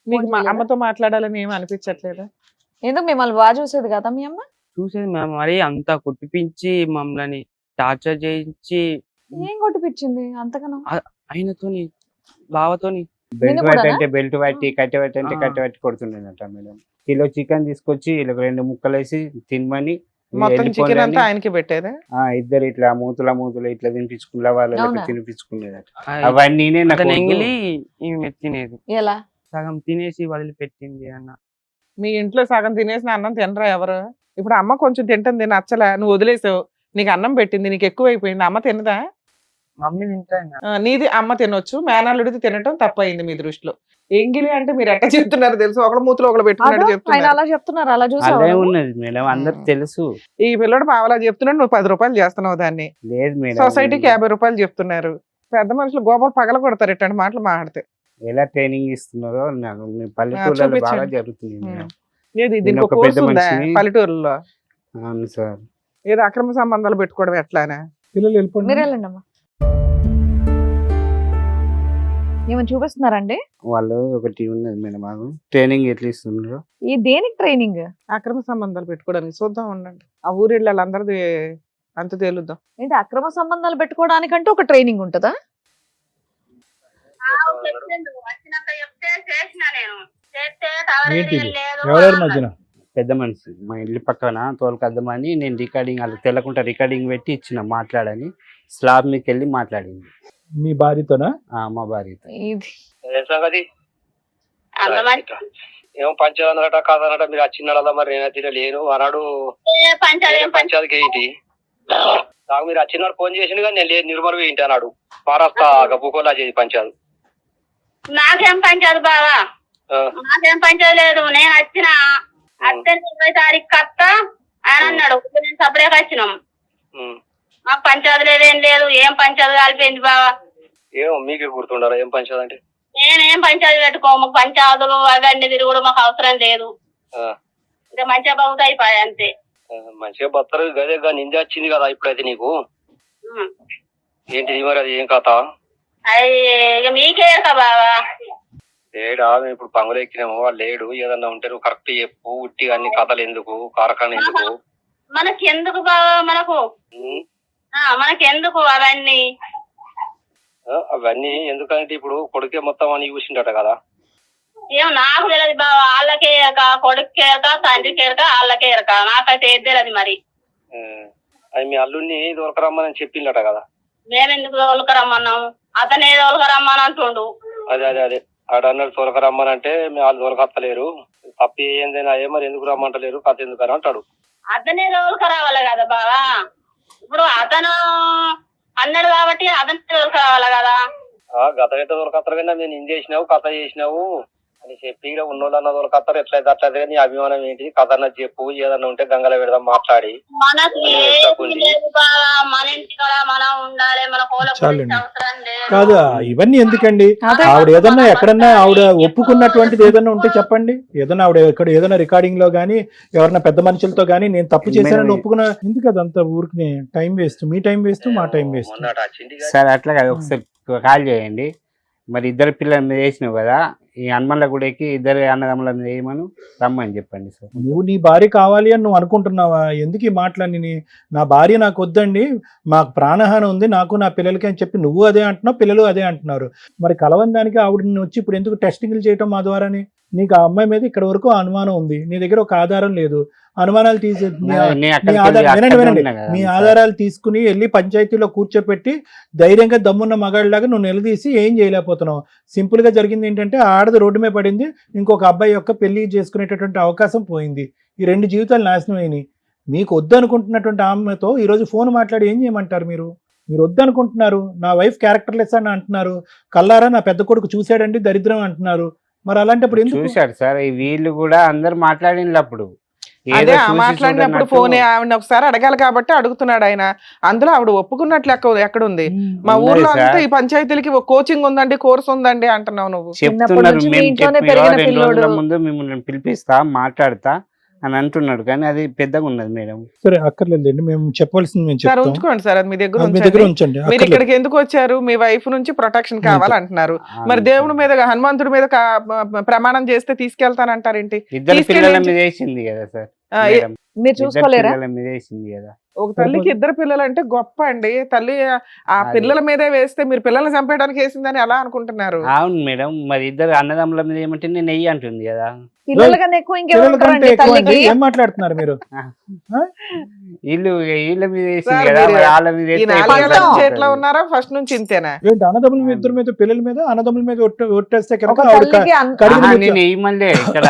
మీకు మా అమ్మతో మాట్లాడాలని ఏమి అనిపించట్లేదా? ఎందుకు మిమ్మల్ని బాగా చూసేది కదా మీ అమ్మ? చూసేది మేము మరి అంతా కొట్టిపించి మమ్మల్ని టార్చర్ చేయించి ఏం కొట్టిపించింది అంతగానో? ఆయనతోని బావతోని బెల్ట్ నిన్ను వైట్ కూడానా? అంటే బెల్ట్ పట్టి కట్టె పట్టి అంటే ఆ. కట్టె పట్టి కొడుతుండేనట మేడం. కిలో చికెన్ తీసుకొచ్చి ఇలా 2 ముక్కలు వేసి తినమని మొత్తం చికెన్ వెళ్ళిపోండి అంతా అని, ఆయనకి పెట్టేదా? ఇద్దరు ఇట్లా మూతుల ఇట్లా తినిపించుకునే వాళ్ళు అవునా? తినిపించుకునేదట. అవన్నీ నాకు అతను వద్దు. ఎంగిలి ఈమె తినేది, ఎలా? సగం తినేసి వదిలిపెట్టింది అన్న. మీ ఇంట్లో సగం తినేసిన అన్నం తినరా ఎవరు? ఇప్పుడు అమ్మ కొంచెం తింటుంది, నచ్చలే, నువ్వు వదిలేసావు, నీకు అన్నం పెట్టింది, నీకు ఎక్కువైపోయింది, అమ్మ తినదా? మమ్మీ తింటాను. నీది అమ్మ తినొచ్చు, మేనల్లుడిది తినటం తప్పయింది మీ దృష్టిలో. ఎంగిలి అంటే మీరు ఎట్లా చెప్తున్నారు తెలుసు, ఒకళ్ళ మూతులు ఒకళ్ళు అదో, పెట్టుకున్నట్టు ఆయన చెప్తున్నారు. అలా చెప్తున్నారు, అలా చూసావా అదే నువ్వు? ఉన్నది మేడం, అందరికి తెలుసు. ఈ పిల్లడు పావలా చెప్తున్నాడు, నువ్వు 10 రూపాయలు చేస్తున్నావు దాన్ని. లేదు మేడం, సొసైటీకి 50 రూపాయలు చెప్తున్నారు. పెద్ద మనుషులు గోపాలు పగల కొడతారు ఇట్లాంటి మాటలు మాట్లాడితే. ఎలా ట్రైనింగ్ ఇస్తున్నారో నాకు మీ పల్లెటూళ్ళలో బాగా చూపించండి. జరుగుతుంది మేడం. ఏది నేను దీనికి ఒక కోర్సు పెద్ద ఉందా మనిషిని. పల్లెటూరులో? అవును సార్. ఏదో అక్రమ సంబంధాలు పెట్టుకోవడం ఎట్లానే? పిల్లలు వెళ్ళిపోండి. మీరు వెళ్ళండి అమ్మా. ఏమైనా చూపిస్తున్నారండి? వాళ్ళు ఒకటి ఉన్నది మేడం, మాకు ట్రైనింగ్ ఎట్లా ఇస్తున్నారు. ఈ దేనికి ట్రైనింగ్? అక్రమ సంబంధాలు పెట్టుకోవడానికి చూద్దాం ఉండండి. ఆ ఊరిళ్ళ వాళ్ళందరిది అంత తేలుద్దాం. ఏంటి అక్రమ సంబంధాలు పెట్టుకోవడానికంటే ఒక ట్రైనింగ్ ఉంటుందా? వచ్చినాక చెప్తే చేసిన నేను చేస్తే టవర్ ఏంటిది? ఏరియా లేదు ఎవరెవరి అన్నారు. మధ్యన? పెద్ద మనిషి మా ఇల్లు పక్కన తోలుకద్దామని నేను రికార్డింగ్ వాళ్ళకి తెల్లకుండా రికార్డింగ్ పెట్టి ఇచ్చిన మాట్లాడని, స్లాబ్ మీకు వెళ్ళి మాట్లాడింది మీ భార్యతోనా? మా భార్యతో. ఇది సంగతి అంత మంచి ఏమో పంచాయతీ కాదనట, మీరు వచ్చినాడా మరి నేనైతే లేను అన్నాడు. పంచాయతీ పంచాయతీకి ఏంటి నాకు మీరు వచ్చినాడు ఫోన్ చేసిండు కానీ నేను లేదు, నిర్మల్ ఏంటి అన్నాడు. మహారాష్ట్ర గబ్బుకోలా చేసి పంచాయతీ. నాకేం పంచాయతీ బావా, నాకేం పంచాయతీ లేదు. నేను వచ్చిన అత్తే 20 తారీఖు కత్త అని అన్నాడు. నేను సపరేట్ వచ్చినాం, మాకు పంచాయతీ లేదేం లేదు. ఏం పంచాయతీ కలిపింది బావా? ఏమో మీకే గుర్తుండాలా ఏం పంచాయతీ అంటే? నేనేం పంచాయతీ పెట్టుకో, మాకు పంచాయతీలు అవన్నీ తిరుగుడు మాకు అవసరం లేదు. ఇంకా మంచిగా బాగుతా అయిపోయాయి అంతే. మంచిగా బత్తరు గదే నింద వచ్చింది కదా ఇప్పుడైతే నీకు. ఏంటిది మరి, అది ఏం కథ? అది ఇక మీకే బావా. లేడా మేము ఇప్పుడు పంగులు ఎక్కినాము, వాళ్ళు లేడు. ఏదన్నా ఉంటే నువ్వు కరెక్ట్ చెప్పు. ఉట్టి అన్ని కథలు ఎందుకు, కారకాన్ని ఎందుకు? మనకి ఎందుకు బావా, మనకి ఎందుకు అవన్నీ? అవన్నీ ఎందుకంటే ఇప్పుడు కొడుకే మొత్తం అని చూసిండట కదా. ఏమో నాకు తెలియదు బావా, వాళ్ళకే ఎరక, కొడుకు ఎరక, తండ్రికి ఎరక, వాళ్ళకే ఎరక, నాకైతే ఏది తెలియదు. మరి అది మీ అల్లుడిని దొరకరమ్మని చెప్పిండట కదా. మేమెందుకు తోలుకరమ్మన్నాము, అతనే తోలుకరమ్మని అంటుండు. అదే అదే అదే ఆడ అన్నాడు తోలకరమ్మని అంటే వాళ్ళు దొరకత్తలేరు, తప్పి ఏందైనా అయ్యే మరి ఎందుకు రమ్మంటలేరు, కథ ఎందుకు అని అంటాడు. అతనే తోలుకరావాలి కదా బావా. ఇప్పుడు అతను అన్నాడు కాబట్టి అతనే తోలుకరావాలి కదా. గత అయితే దొరకత్తారు కానీ నేను ఏం చేసినావు, కథ చేసినావు అని చెప్పి ఉన్నోళ్ళన్న దొరకత్తారు. ఎట్లయితే అట్లయితే నీ అభిమానం ఏంటి, కథ అన్న చెప్పు. ఏదన్నా ఉంటే గంగలో పెడదాం మాట్లాడి. మనకి ఏది లేదు బావా, మన ఇంటి కూడా మనం ఉండాలి, మన కోళ్ళ చాలండి. అవసరం లేదు. కాదు, ఇవన్నీ ఎందుకండి? ఆవిడ ఏదన్నా ఎక్కడన్నా ఆవిడ ఒప్పుకున్నటువంటిది ఏదన్నా ఉంటే చెప్పండి. ఏదన్నా ఆవిడ ఎక్కడ ఏదైనా రికార్డింగ్ లో గానీ ఎవరన్నా పెద్ద మనుషులతో గానీ నేను తప్పు చేశానని ఒప్పుకున్నా ఎందుకు? అదంతా ఊరికి టైం వేస్ట్, మీ టైం వేస్ట్, మా టైం వేస్ట్. మొన్నట వచ్చింది సార్ అట్లా కాదు, ఒకసారి కాల్ చేయండి. మరి ఇద్దరు పిల్లల మీద వేసినావు కదా, ఈ హనుమన్ల గుడికి ఇద్దరు అన్నదమ్ముల మీద వేయమని రమ్మని చెప్పండి సార్. నువ్వు నీ భార్య కావాలి అని నువ్వు అనుకుంటున్నావా? ఎందుకు ఈ మాటలని? నా భార్య నాకు వద్దండి, మాకు ప్రాణహాని ఉంది నాకు నా పిల్లలకి అని చెప్పి నువ్వు అదే అంటున్నావు, పిల్లలు అదే అంటున్నారు. మరి కలవందానికి ఆవిడని వచ్చి ఇప్పుడు ఎందుకు టెస్టింగ్లు చేయటం మా ద్వారాని? నీకు ఆ అమ్మాయి మీద ఇక్కడ వరకు అనుమానం ఉంది, నీ దగ్గర ఒక ఆధారం లేదు. అనుమానాలు తీసి మీ ఆధారాలు తీసుకుని వెళ్ళి పంచాయతీలో కూర్చోపెట్టి ధైర్యంగా దమ్మున్న మగాళ్ళలాగా నువ్వు నిలదీసి ఏం చేయలేకపోతున్నావు. సింపుల్ గా జరిగింది ఏంటంటే ఆడది రోడ్డు మీద పడింది, ఇంకొక అబ్బాయి యొక్క పెళ్లి చేసుకునేటటువంటి అవకాశం పోయింది. ఈ 2 జీవితాలు నాశనం అయినాయి. మీకు వద్దనుకుంటున్నటువంటి ఆమెతో ఈరోజు ఫోన్ మాట్లాడి ఏం చేయమంటారు? మీరు వద్దనుకుంటున్నారు. నా వైఫ్ క్యారెక్టర్లెస్ అని అంటున్నారు, కల్లారా నా పెద్ద కొడుకు చూశాడండి దరిద్రం అంటున్నారు. మరి అలాంటప్పుడు ఎందుకు? చూశారు సార్, వీళ్ళు కూడా అందరు మాట్లాడినప్పుడు అదే మాట్లాడినప్పుడు ఫోన్ ఆవిడ ఒకసారి అడగాలి కాబట్టి అడుగుతున్నాడు ఆయన. అందులో ఆవిడ ఒప్పుకున్నట్లు ఎక్కడుంది? మా ఊర్లో అంతా ఈ పంచాయతీలకి కోచింగ్ ఉందండి, కోర్స్ ఉందండి అంటున్నావు నువ్వు. చెప్తున్నారు. 2 రోజుల ముందు మిమ్మల్ని పిలిపిస్తా మాట్లాడతా అని అంటున్నాడు, కానీ అది పెద్దగా ఉన్నది మేడం. సరే అక్కర్లేదండి, మేము చెప్పవలసింది మేము సార్ చెప్తాం. ఉంచుకోండి సార్, అది మీ దగ్గర మీ దగ్గర ఉంచండి. మీరు ఇక్కడికి ఎందుకు వచ్చారు? మీ వైఫ్ నుంచి ప్రొటెక్షన్ కావాలంటున్నారు. మరి దేవుడి మీద హనుమంతుడి మీద ప్రమాణం చేస్తే తీసుకెళ్తానంటారేంటి? ఇద్దరు పిల్లల మీద వేసింది కదా సార్. ఆ, మేడం, మీరు ఇద్దరు చూసుకోలేరా? పిల్లల మీద వేసింది కదా. ఒక తల్లికి ఇద్దరు పిల్లలు అంటే గొప్ప అండి. తల్లి ఆ అది. పిల్లల మీదే వేస్తే మీరు పిల్లల్ని చంపేయడానికి వేసిందని ఎలా అనుకుంటున్నారు? అవును మేడం, మరి ఇద్దరు అన్నదమ్ముల మీద ఏమంటే నేను వెయ్యి అంటుంది కదా. పిల్లల కన్నా ఎక్కువ ఇంకెవరు పిల్లల కంటే ఉంటారండి ఎక్కువ అండి. తల్లికి? ఏం మాట్లాడుతున్నారు మీరు? వీళ్ళ మీద వేసింది సార్, కదా, మీరు మరి వాళ్ళ మీద ఈ వేస్తే నాలుగేళ్ల ఎట్లా నుంచి ఉంటుంది? ఎట్లా ఉన్నారా? ఫస్ట్ నుంచి ఇంతేనా? ఏంటి అన్నదమ్ముల మీద ఇద్దరి మీద పిల్లల మీద అన్నదమ్ముల మీద ఒట్టేస్తే ఒక కనుక ఆవిడ తల్లికి కడిగిన ఆహా, ముత్యం. నేను వేయమలే ఇక్కడ.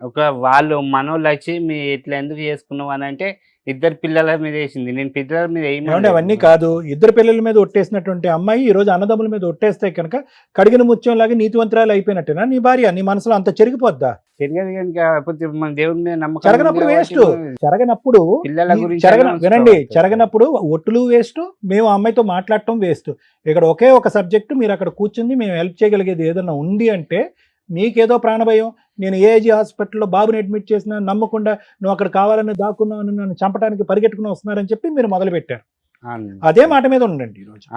ఒక వాళ్ళు మనోళ్ళు వచ్చి మీ ఇట్లా ఎందుకు చేసుకున్నావు అని అంటే ఇద్దరు పిల్లల మీద వేసింది, నేను పిల్లల మీద ఏమంటే అవన్నీ వేయమని. కాదు, ఇద్దరు పిల్లల మీద ఒట్టేసినటువంటి అమ్మాయి ఈ రోజు అన్నదమ్ముల మీద ఒట్టేస్తే కనుక కడిగిన ముత్యం లాగా నీతివంతురాలు అయిపోయినట్టేనా నీ భార్య? నీ మనసులో అంత చెరిగిపోద్దా? తెలియదు కనుక, కాకపోతే మన దేవుడి మీద నమ్మకం చెరగనప్పుడు ఉంది వేస్ట్. కాబట్టి చెరగనప్పుడు పిల్లల గురించి వినండి, చెరగనప్పుడు ఒట్టులు వేస్ట్, మేము ఆ అమ్మాయితో మాట్లాడటం వేస్ట్. ఇక్కడ ఒకే ఒక సబ్జెక్టు, మీరు అక్కడ కూర్చుంది మేము హెల్ప్ చేయగలిగేది ఏదైనా ఉంది అంటే మీకేదో ప్రాణభయం. నేను ఏజీ హాస్పిటల్లో బాబుని అడ్మిట్ చేసినా నమ్మకుండా నువ్వు అక్కడ కావాలని దాక్కున్నావు, నన్ను చంపడానికి పరిగెట్టుకుని వస్తున్నారని చెప్పి మీరు మొదలు పెట్టారు. అదే మాట మీద ఉండండి ఈరోజు.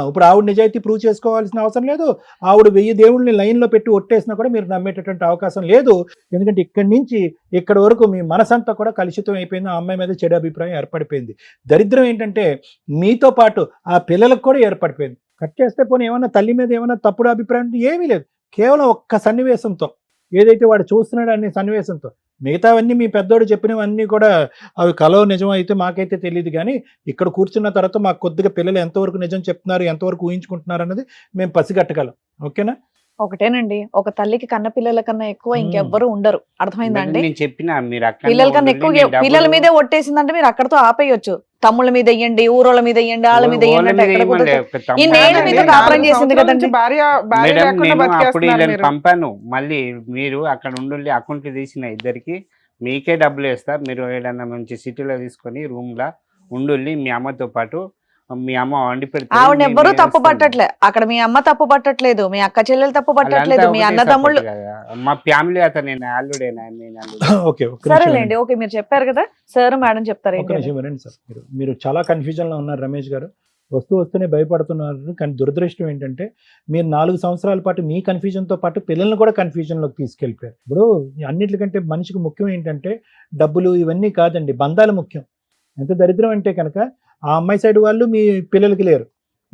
ఇప్పుడు ఆవిడ నిజాయితీ ప్రూవ్ చేసుకోవాల్సిన అవసరం లేదు. ఆవిడ 1000 దేవుళ్ళని లైన్లో పెట్టి ఒట్టేసినా కూడా మీరు నమ్మేటటువంటి అవకాశం లేదు. ఎందుకంటే ఇక్కడి నుంచి ఇక్కడ వరకు మీ మనసంతా కూడా కలుషితం అయిపోయింది. ఆ అమ్మాయి మీద చెడు అభిప్రాయం ఏర్పడిపోయింది. దరిద్రం ఏంటంటే మీతో పాటు ఆ పిల్లలకు కూడా ఏర్పడిపోయింది. కట్ చేస్తే పోనీ ఏమన్నా తల్లి మీద ఏమన్నా తప్పుడు అభిప్రాయం ఏమీ లేదు. కేవలం ఒక్క సన్నివేశంతో, ఏదైతే వాడు చూస్తున్నాడు అనే సన్నివేశంతో, మిగతావన్నీ మీ పెద్దోడు చెప్పినవన్నీ కూడా అవి కలో నిజం అయితే మాకైతే తెలియదు. కానీ ఇక్కడ కూర్చున్న తర్వాత మాకు కొద్దిగా పిల్లలు ఎంతవరకు నిజం చెప్తున్నారు, ఎంతవరకు ఊహించుకుంటున్నారు అన్నది మేము పసిగట్టగలం. ఓకేనా? ఒకటేనండి, ఒక తల్లికి కన్న పిల్లల కన్నా ఎక్కువ ఇంకెవ్వరు ఉండరు. అర్థమైందండి? నేను చెప్పిన మీరు అక్కడ పిల్లల కన్నా ఎక్కువ పిల్లల మీదే ఒట్టేసిందంటే మీరు అక్కడతో ఆపేయొచ్చు. తమ్ముళ్ళ మీద వెయ్యండి, ఊరోళ్ళ మీద వెయ్యండి, వాళ్ళ మీద వెయ్యండి అంటే ఎక్కడ కుదురుతుంది? ఈ నేను కాదండి, మీతో 4 కాపురం చేసింది సంవత్సరాల కదండి. నుంచి భార్య మేడం, లేకుండా నేను అప్పుడు బతికేస్తున్నారు వీళ్ళని మీరు. పంపాను. మళ్ళీ మీరు అక్కడ ఉండి అకౌంట్ తీసిన ఇద్దరికి మీకే డబ్బులు వేస్తా, మీరు ఏదైనా మంచి సిటీలో తీసుకొని రూమ్ లా ఉండి మీ అమ్మతో పాటు మీ అమ్మ వండి పెడితే ఆవిడ ఎవ్వరూ తప్పు పట్టట్లే. అక్కడ మీ అమ్మ తప్పు పట్టట్లేదు, మీ అక్క చెల్లెలు తప్పు పట్టట్లేదు, మీ అన్నదమ్ముళ్ళు. మా ఫ్యామిలీ అతను నేను అల్లుడే. ఓకే, సరేలేండి, ఓకే మీరు చెప్పారు కదా సార్, మేడం చెప్తారు ఒక నిమిషం వినండి సార్. మీరు చాలా కన్ఫ్యూజన్ లో ఉన్నారు రమేష్ గారు. వస్తూనే భయపడుతున్నారు. కానీ దురదృష్టం ఏంటంటే మీరు 4 సంవత్సరాల పాటు మీ కన్ఫ్యూజన్తో పాటు పిల్లల్ని కూడా కన్ఫ్యూజన్లోకి తీసుకెళ్ళిపోయారు. ఇప్పుడు అన్నిటికంటే మనిషికి ముఖ్యం ఏంటంటే డబ్బులు ఇవన్నీ కాదండి, బంధాలు ముఖ్యం. ఎంత దరిద్రం అంటే కనుక ఆ అమ్మాయి సైడ్ వాళ్ళు మీ పిల్లలకి లేరు,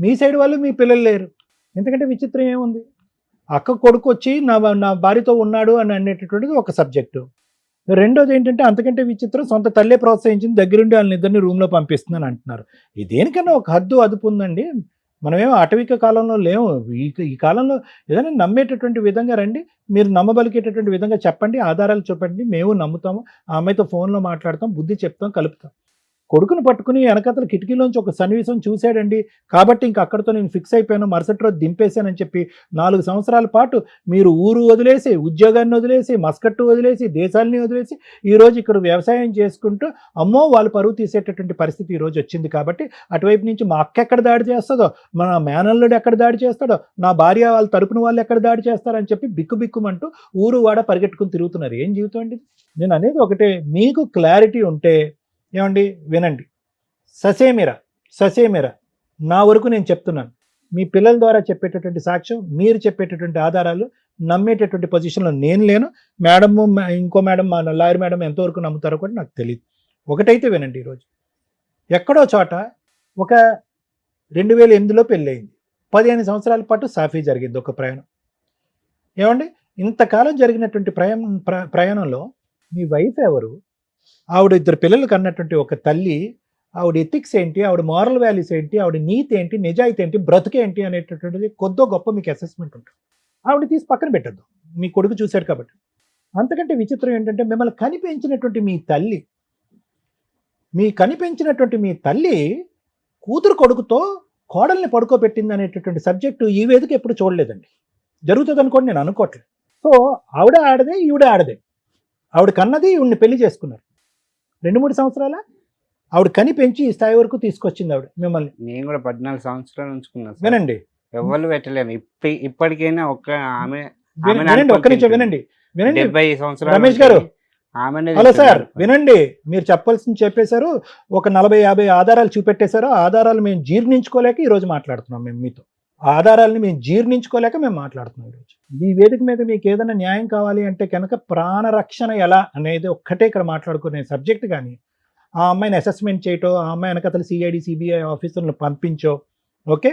మీ సైడ్ వాళ్ళు మీ పిల్లలు లేరు. ఎందుకంటే విచిత్రం ఏముంది? అక్క కొడుకు వచ్చి నా భార్యతో ఉన్నాడు అని అనేటటువంటిది ఒక సబ్జెక్టు. రెండోది ఏంటంటే అంతకంటే విచిత్రం, సొంత తల్లే ప్రోత్సహించింది, దగ్గరుండి వాళ్ళని ఇద్దరిని రూమ్లో పంపిస్తుందని అంటున్నారు. దేనికన్నా ఒక హద్దు అదుపు ఉందండి. మనమేమో అటవిక కాలంలో లేవు. ఈ కాలంలో ఏదైనా నమ్మేటటువంటి విధంగా రండి, మీరు నమ్మబలికేటటువంటి విధంగా చెప్పండి, ఆధారాలు చూపండి, మేము నమ్ముతాము. ఆ అమ్మాయితో ఫోన్లో మాట్లాడతాం, బుద్ధి చెప్తాం, కలుపుతాం. కొడుకును పట్టుకుని వెనకతల కిటికీలోంచి ఒక సన్నివేశం చూశాడండి కాబట్టి ఇంక అక్కడితో నేను ఫిక్స్ అయిపోయాను, మరుసటి రోజు దింపేశానని చెప్పి 4 సంవత్సరాల పాటు మీరు ఊరు వదిలేసి, ఉద్యోగాన్ని వదిలేసి, మస్కట్టు వదిలేసి, దేశాలని వదిలేసి ఈరోజు ఇక్కడ వ్యవసాయం చేసుకుంటూ అమ్మో వాళ్ళు పరువు తీసేటటువంటి పరిస్థితి ఈరోజు వచ్చింది. కాబట్టి అటువైపు నుంచి మా అక్క ఎక్కడ దాడి చేస్తుందో, మన మేనల్లుడు ఎక్కడ దాడి చేస్తాడో, నా భార్య వాళ్ళ తరపున వాళ్ళు ఎక్కడ దాడి చేస్తారని చెప్పి బిక్కుబిక్కుమంటూ ఊరు వాడ పరిగెట్టుకుని తిరుగుతున్నారు. ఏం జీవితం అండి? నేను అనేది ఒకటే, మీకు క్లారిటీ ఉంటే ఏమండి వినండి. ససేమిరా నా వరకు నేను చెప్తున్నాను. మీ పిల్లల ద్వారా చెప్పేటటువంటి సాక్ష్యం, మీరు చెప్పేటటువంటి ఆధారాలు నమ్మేటటువంటి పొజిషన్లో నేను లేను. మేడము, ఇంకో మేడం, మా లాయర్ మేడం ఎంతవరకు నమ్ముతారో కూడా నాకు తెలియదు. ఒకటైతే వినండి, ఈరోజు ఎక్కడో చోట ఒక 2008లో పెళ్ళయింది, 15 సంవత్సరాల పాటు సాఫీ జరిగింది ఒక ప్రయాణం. ఏమండి, ఇంతకాలం జరిగినటువంటి ప్రయాణంలో మీ వైఫ్ ఎవరు, ఆవిడ 2 పిల్లలకు అన్నటువంటి ఒక తల్లి, ఆవిడ ఎథిక్స్ ఏంటి, ఆవిడ మారల్ వాల్యూస్ ఏంటి, ఆవిడ నీతి ఏంటి, నిజాయితీ ఏంటి, బ్రతుకేంటి అనేటటువంటిది కొద్దో గొప్ప మీకు అసెస్మెంట్ ఉంటుంది. ఆవిడ తీసి పక్కన పెట్టద్దు, మీ కొడుకు చూశాడు కాబట్టి. అంతకంటే విచిత్రం ఏంటంటే మిమ్మల్ని కనిపించినటువంటి మీ తల్లి కూతురు కొడుకుతో కోడల్ని పడుకోబెట్టింది అనేటటువంటి సబ్జెక్టు ఈ వేదిక ఎప్పుడు చూడలేదండి. జరుగుతుంది అనుకోండి, నేను అనుకోవట్లేదు. సో ఆవిడ ఆడదే, ఈవిడ ఆడదే. ఆవిడ కన్నది, ఈవిడిని పెళ్లి చేసుకున్నారు. 2-3 సంవత్సరాల ఆవిడ కని పెంచి ఈ స్థాయి వరకు తీసుకొచ్చింది ఆవిడ మిమ్మల్ని. నేను కూడా 14 సంవత్సరాలు ఉంచుకున్నాను. వినండి, ఎవరు పెట్టలేను. ఇప్పటికైనా ఒక్క ఆమె వినండి, ఒక్క నిమిషం వినండి. 70 సంవత్సరాలు రమేష్ గారు, హలో సార్, వినండి. మీరు చెప్పాల్సింది చెప్పేశారు, ఒక 40-50 ఆధారాలు చూపెట్టేశారు. ఆధారాలు మేము జీర్ణించుకోలేక ఈరోజు మాట్లాడుతున్నాం మేము మీతో. ఆధారాలను మేము జీర్ణించుకోలేక మేము మాట్లాడుతున్నాం ఈరోజు. ఈ వేదిక మీద మీకు ఏదైనా న్యాయం కావాలి అంటే కనుక ప్రాణరక్షణ ఎలా అనేది ఒక్కటే ఇక్కడ మాట్లాడుకునే సబ్జెక్ట్. కానీ ఆ అమ్మాయిని అసెస్మెంట్ చేయటో, ఆ అమ్మాయి వెనకతలు సిఐడి సిబిఐ ఆఫీసర్లను పంపించో, ఓకే,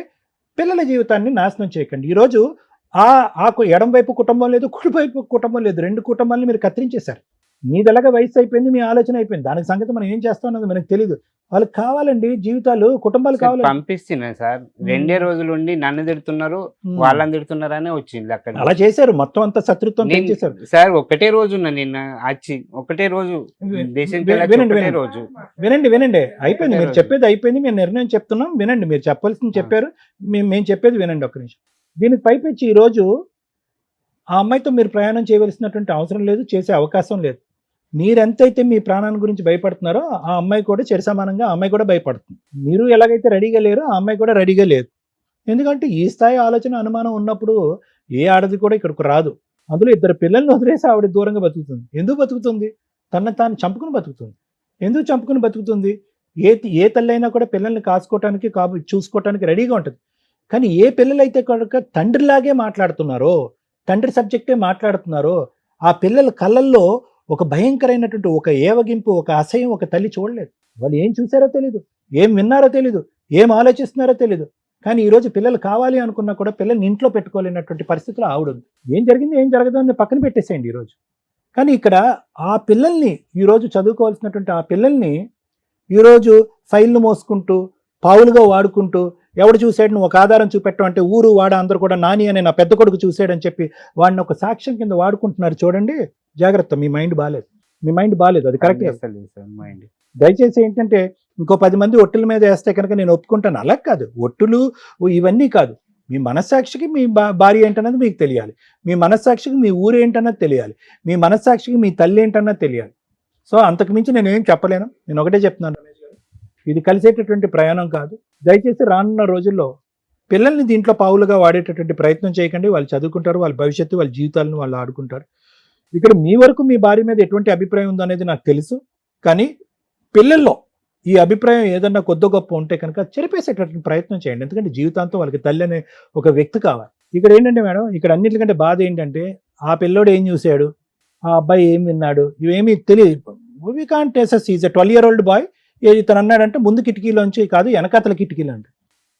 పిల్లల జీవితాన్ని నాశనం చేయకండి. ఈరోజు ఆ ఎడం వైపు కుటుంబం లేదు, కుడి వైపు కుటుంబం లేదు, 2 కుటుంబాలను మీరు కత్తిరించేశారు. మీదెలాగా వయసు అయిపోయింది, మీ ఆలోచన అయిపోయింది, దానికి సంగతి మనం ఏం చేస్తాం అన్నది మనకు తెలియదు. వాళ్ళకి కావాలండి జీవితాలు, కుటుంబాలు కావాలి. పంపిస్తున్నా సార్, 2 రోజులు ఉండి నన్ను తిడుతున్నారు, వాళ్ళని తిడుతున్నారు అనే వచ్చింది అక్కడ. అలా చేశారు, మొత్తం అంతా శత్రుత్వం చేశారు సార్. ఒకటే రోజు ఉన్నా నిన్న వచ్చి, ఒకటే రోజు వినండి అయిపోయింది, మీరు చెప్పేది అయిపోయింది, మేము నిర్ణయం చెప్తున్నాం, వినండి. మీరు చెప్పాల్సింది చెప్పారు, మేము చెప్పేది వినండి ఒక్క నిమిషం. దీనికి పైపెచ్చి ఈరోజు ఆ అమ్మాయితో మీరు ప్రయాణం చేయవలసినటువంటి అవసరం లేదు, చేసే అవకాశం లేదు. మీరెంతైతే మీ ప్రాణాన్ని గురించి భయపడుతున్నారో ఆ అమ్మాయి కూడా సమానంగా ఆ అమ్మాయి కూడా భయపడుతుంది. మీరు ఎలాగైతే రెడీగా లేరో ఆ అమ్మాయి కూడా రెడీగా లేదు. ఎందుకంటే ఈ స్థాయి ఆలోచన, అనుమానం ఉన్నప్పుడు ఏ ఆడది కూడా ఇక్కడికి రాదు. అందులో 2 పిల్లల్ని వదిలేసి ఆవిడ దూరంగా బతుకుతుంది. ఎందుకు బతుకుతుంది? తాను చంపుకుని బతుకుతుంది. ఎందుకు చంపుకుని బతుకుతుంది? ఏ తల్లి అయినా కూడా పిల్లల్ని కాసుకోవటానికి చూసుకోవటానికి రెడీగా ఉంటుంది. కానీ ఏ పిల్లలైతే కనుక తండ్రిలాగే మాట్లాడుతున్నారో, తండ్రి సబ్జెక్టే మాట్లాడుతున్నారో, ఆ పిల్లల కళ్ళల్లో ఒక భయంకరమైనటువంటి ఒక ఏవగింపు, ఒక అసహ్యం ఒక తల్లి చూడలేదు. వాళ్ళు ఏం చూసారో తెలీదు, ఏం విన్నారో తెలీదు, ఏం ఆలోచిస్తున్నారో తెలీదు. కానీ ఈరోజు పిల్లలు కావాలి అనుకున్నా కూడా పిల్లల్ని ఇంట్లో పెట్టుకోలేనటువంటి పరిస్థితులు ఆవిడ ఉంది. ఏం జరిగింది ఏం జరగదు అని పక్కన పెట్టేసేయండి ఈరోజు. కానీ ఇక్కడ ఆ పిల్లల్ని ఈరోజు చదువుకోవాల్సినటువంటి ఆ పిల్లల్ని ఈరోజు ఫైల్ను మోసుకుంటూ, పావులుగా వాడుకుంటూ, ఎవడు చూసాడు నువ్వు ఒక ఆధారం చూపెట్టడం అంటే ఊరు వాడ అందరూ కూడా నాని అనే నా పెద్ద కొడుకు చూసాడని చెప్పి వాడిని ఒక సాక్ష్యం కింద వాడుకుంటున్నారు. చూడండి, జాగ్రత్త, మీ మైండ్ బాగాలేదు, అది కరెక్ట్. దయచేసి ఏంటంటే ఇంకో 10 మంది ఒట్టుల మీద వేస్తే కనుక నేను ఒప్పుకుంటాను. అలా కాదు, ఒట్టులు ఇవన్నీ కాదు. మీ మనస్సాక్షికి మీ భార్య ఏంటన్నది మీకు తెలియాలి, మీ మనస్సాక్షికి మీ ఊరు ఏంటన్నది తెలియాలి, మీ మనస్సాక్షికి మీ తల్లి ఏంటన్నది తెలియాలి. సో అంతకు మించి నేను ఏం చెప్పలేను. నేను ఒకటే చెప్తున్నాను, ఇది కలిసేటటువంటి ప్రయాణం కాదు. దయచేసి రానున్న రోజుల్లో పిల్లల్ని దీంట్లో పావులుగా వాడేటటువంటి ప్రయత్నం చేయకండి. వాళ్ళు చదువుకుంటారు, వాళ్ళ భవిష్యత్తు, వాళ్ళ జీవితాలను వాళ్ళు ఆడుకుంటారు. ఇక్కడ మీ వరకు మీ భార్య మీద ఎటువంటి అభిప్రాయం ఉందో అనేది నాకు తెలుసు. కానీ పిల్లల్లో ఈ అభిప్రాయం ఏదన్నా కొద్ది గొప్ప ఉంటే కనుక చెరిపేసేటటువంటి ప్రయత్నం చేయండి. ఎందుకంటే జీవితాంతం వాళ్ళకి తల్లి అనే ఒక వ్యక్తి కావాలి. ఇక్కడ ఏంటంటే మేడం, ఇక్కడ అన్నిటికంటే బాధ ఏంటంటే ఆ పిల్లోడు ఏం చూశాడు, ఆ అబ్బాయి ఏం విన్నాడు, ఇవేమీ తెలియదు. We can't assess. Is a 12-year-old boy. ఇతను అన్నాడంటే ముందు కిటికీలోంచి కాదు వెనకాతల కిటికీలు అంట.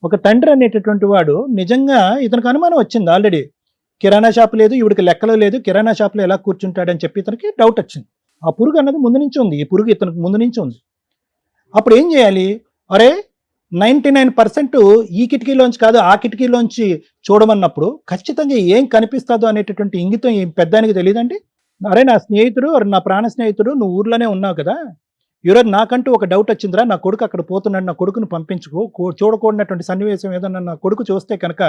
ఒక తండ్రి అనేటటువంటి వాడు నిజంగా ఇతనికి అనుమానం వచ్చింది. ఆల్రెడీ కిరాణా షాప్ లేదు, ఇవిడికి లెక్కలో లేదు, కిరాణా షాప్లో ఎలా కూర్చుంటాడని చెప్పి ఇతనికి డౌట్ వచ్చింది. ఆ పురుగు అన్నది ముందు నుంచి ఉంది, ఈ పురుగు ఇతనికి ముందు నుంచి ఉంది. అప్పుడు ఏం చేయాలి? అరే 99% ఈ కిటికీలోంచి కాదు ఆ కిటికీలోంచి చూడమన్నప్పుడు ఖచ్చితంగా ఏం కనిపిస్తుందో అనేటటువంటి ఇంగితం ఈ పెద్దానికి తెలియదండి. అరే నా స్నేహితుడు, నా ప్రాణ స్నేహితుడు, నువ్వు ఊర్లోనే ఉన్నావు కదా, ఈరోజు నాకంటూ ఒక డౌట్ వచ్చిందిరా, నా కొడుకు అక్కడ పోతున్నాడు, నా కొడుకును పంపించుకో, చూడకూడనటువంటి సన్నివేశం ఏదన్నా నా కొడుకు చూస్తే కనుక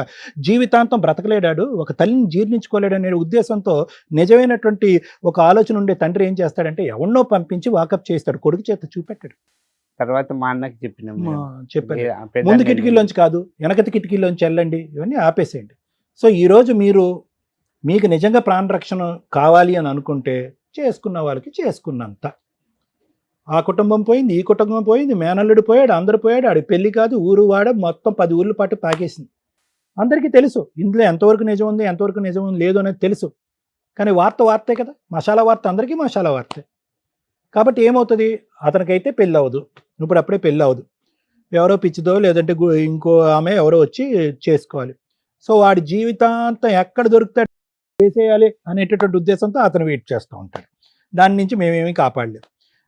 జీవితాంతం బ్రతకలేడాడు, ఒక తల్లిని జీర్ణించుకోలేడు అనే ఉద్దేశంతో నిజమైనటువంటి ఒక ఆలోచన ఉండే తండ్రి ఏం చేస్తాడంటే ఎవరినో పంపించి వాకప్ చేస్తాడు, కొడుకు చేత చూపెట్టాడు. తర్వాత మా అన్నకి చెప్పాను, ముందు కిటికీలోంచి కాదు వెనకటి కిటికీలోంచి వెళ్ళండి, ఇవన్నీ ఆపేసేయండి. సో ఈరోజు మీకు నిజంగా ప్రాణరక్షణ కావాలి అని అనుకుంటే చేసుకున్న వాళ్ళకి చేసుకున్నంత. ఆ కుటుంబం పోయింది, ఈ కుటుంబం పోయింది, మేనల్లుడు పోయాడు, అందరు పోయాడు, ఆడి పెళ్లి కాదు ఊరు వాడ మొత్తం 10 ఊర్ల పాటు పాకేసింది. అందరికీ తెలుసు ఇందులో ఎంతవరకు నిజం ఉంది, ఎంతవరకు నిజం లేదు అనేది తెలుసు. కానీ వార్తే కదా, మసాలా వార్త, అందరికీ మసాలా వార్తే. కాబట్టి ఏమవుతుంది, అతనికైతే పెళ్ళి అవ్వదు, ఇప్పుడు అప్పుడే పెళ్ళి అవ్వదు, ఎవరో పిచ్చిదో లేదంటే ఇంకో ఆమె ఎవరో వచ్చి చేసుకోవాలి. సో వాడి జీవితాంతం ఎక్కడ దొరుకుతాడు చేసేయాలి అనేటటువంటి ఉద్దేశంతో అతను వెయిట్ చేస్తూ ఉంటాడు. దాని నుంచి మేమేమీ కాపాడలేదు.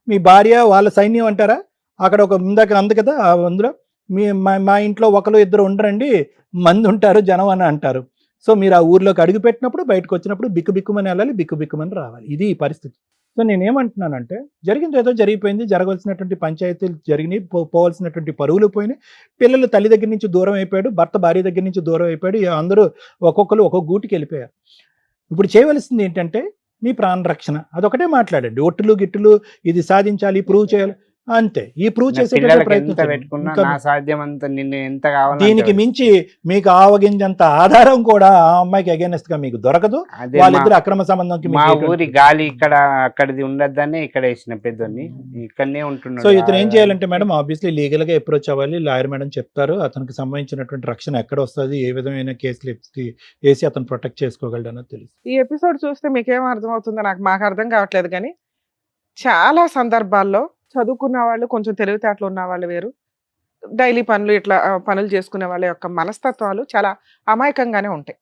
మీ భార్య వాళ్ళ సైన్యం అంటారా, అక్కడ ఒక ముందాక అంది కదా, అందులో మా ఇంట్లో 1-2 ఉండరండి, మంది ఉంటారు జనం అని అంటారు. సో మీరు ఆ ఊర్లోకి అడుగు పెట్టినప్పుడు బయటకు వచ్చినప్పుడు బిక్కుమని వెళ్ళాలి, బిక్కుమని రావాలి. ఇది ఈ పరిస్థితి. సో నేనేమంటున్నానంటే జరిగింది ఏదో జరిగిపోయింది, జరగాల్సినటువంటి పంచాయతీలు జరిగినాయి, పోవాల్సినటువంటి పరువులు పోయినాయి, పిల్లలు తల్లి దగ్గర నుంచి దూరం అయిపోయాడు, భర్త భార్య దగ్గర నుంచి దూరం అయిపోయాడు, అందరూ ఒక్కొక్కరు ఒక్కొక్క గూటికి వెళ్ళిపోయారు. ఇప్పుడు చేయవలసింది ఏంటంటే మీ ప్రాణ రక్షణ, అదొకటే మాట్లాడండి. ఒట్టులు గిట్టులు ఇది సాధించాలి, ప్రూవ్ చేయాలి, అంతే ఈ ప్రూవ్ నా చేసేటట్టు పిల్లలకి ప్రయత్నం ఎంత చేయండి. పెట్టుకున్నా ఇంకా నా సాధ్యం అంత నిన్ను ఎంత కావాలో దీనికి మించి మీకు ఆవగింజంత ఆధారం కూడా ఆ అమ్మాయికి అగేనెస్ట్ గా మీకు దొరకదు. అదే వాళ్ళిద్దరు అక్రమ సంబంధంకి మా మీకు ఎటువంటి- ఊరి గాలి ఇక్కడ అక్కడిది ఉండద్దని ఇక్కడ వేసిన పెద్దోని ఇక్కడనే ఉంటున్నాడు. సో ఇతను ఏం చేయాలంటే మేడం ఆబ్వియస్లీ లీగల్ గా అప్రోచ్ అవ్వాలి. లాయర్ మేడం చెప్తారు అతనికి సంబంధించినటువంటి రక్షణ ఎక్కడ వస్తుంది, ఏ విధమైన కేసులు వేసి అతను ప్రొటెక్ట్ చేసుకోగలడు అన్నది తెలుసు. ఈ ఎపిసోడ్ చూస్తే మీకేం అర్థమవుతుందో మాకు అర్థం కావట్లేదు. కానీ చాలా సందర్భాల్లో చదువుకున్న వాళ్ళు, కొంచెం తెలివితేటలు ఉన్న వాళ్ళు వేరు, డైలీ పనులు ఇట్లా పనులు చేసుకునే వాళ్ళ యొక్క మనస్తత్వాలు చాలా అమాయకంగానే ఉంటాయి.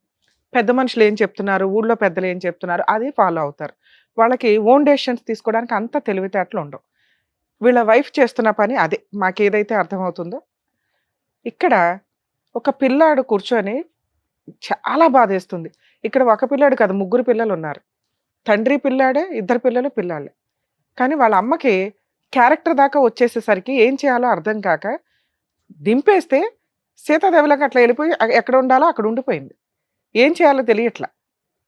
పెద్ద మనుషులు ఏం చెప్తున్నారు, ఊళ్ళో పెద్దలు ఏం చెప్తున్నారు అది ఫాలో అవుతారు. వాళ్ళకి ఓన్ డెసిషన్స్ తీసుకోవడానికి అంత తెలివితేటలు ఉండవు. వీళ్ళ వైఫ్ చేస్తున్న పని అదే. మాకేదైతే అర్థమవుతుందో ఇక్కడ ఒక పిల్లాడు కూర్చొని చాలా బాధేస్తుంది. ఇక్కడ ఒక పిల్లాడు కాదు, 3 పిల్లలు ఉన్నారు. తండ్రి పిల్లాడే, 2 పిల్లలు పిల్లాళ్ళే. కానీ వాళ్ళ అమ్మకి క్యారెక్టర్ దాకా వచ్చేసేసరికి ఏం చేయాలో అర్థం కాక దింపేస్తే సీతాదేవిలాగా అట్లా వెళ్ళిపోయి ఎక్కడ ఉండాలో అక్కడ ఉండిపోయింది. ఏం చేయాలో తెలియట్లా.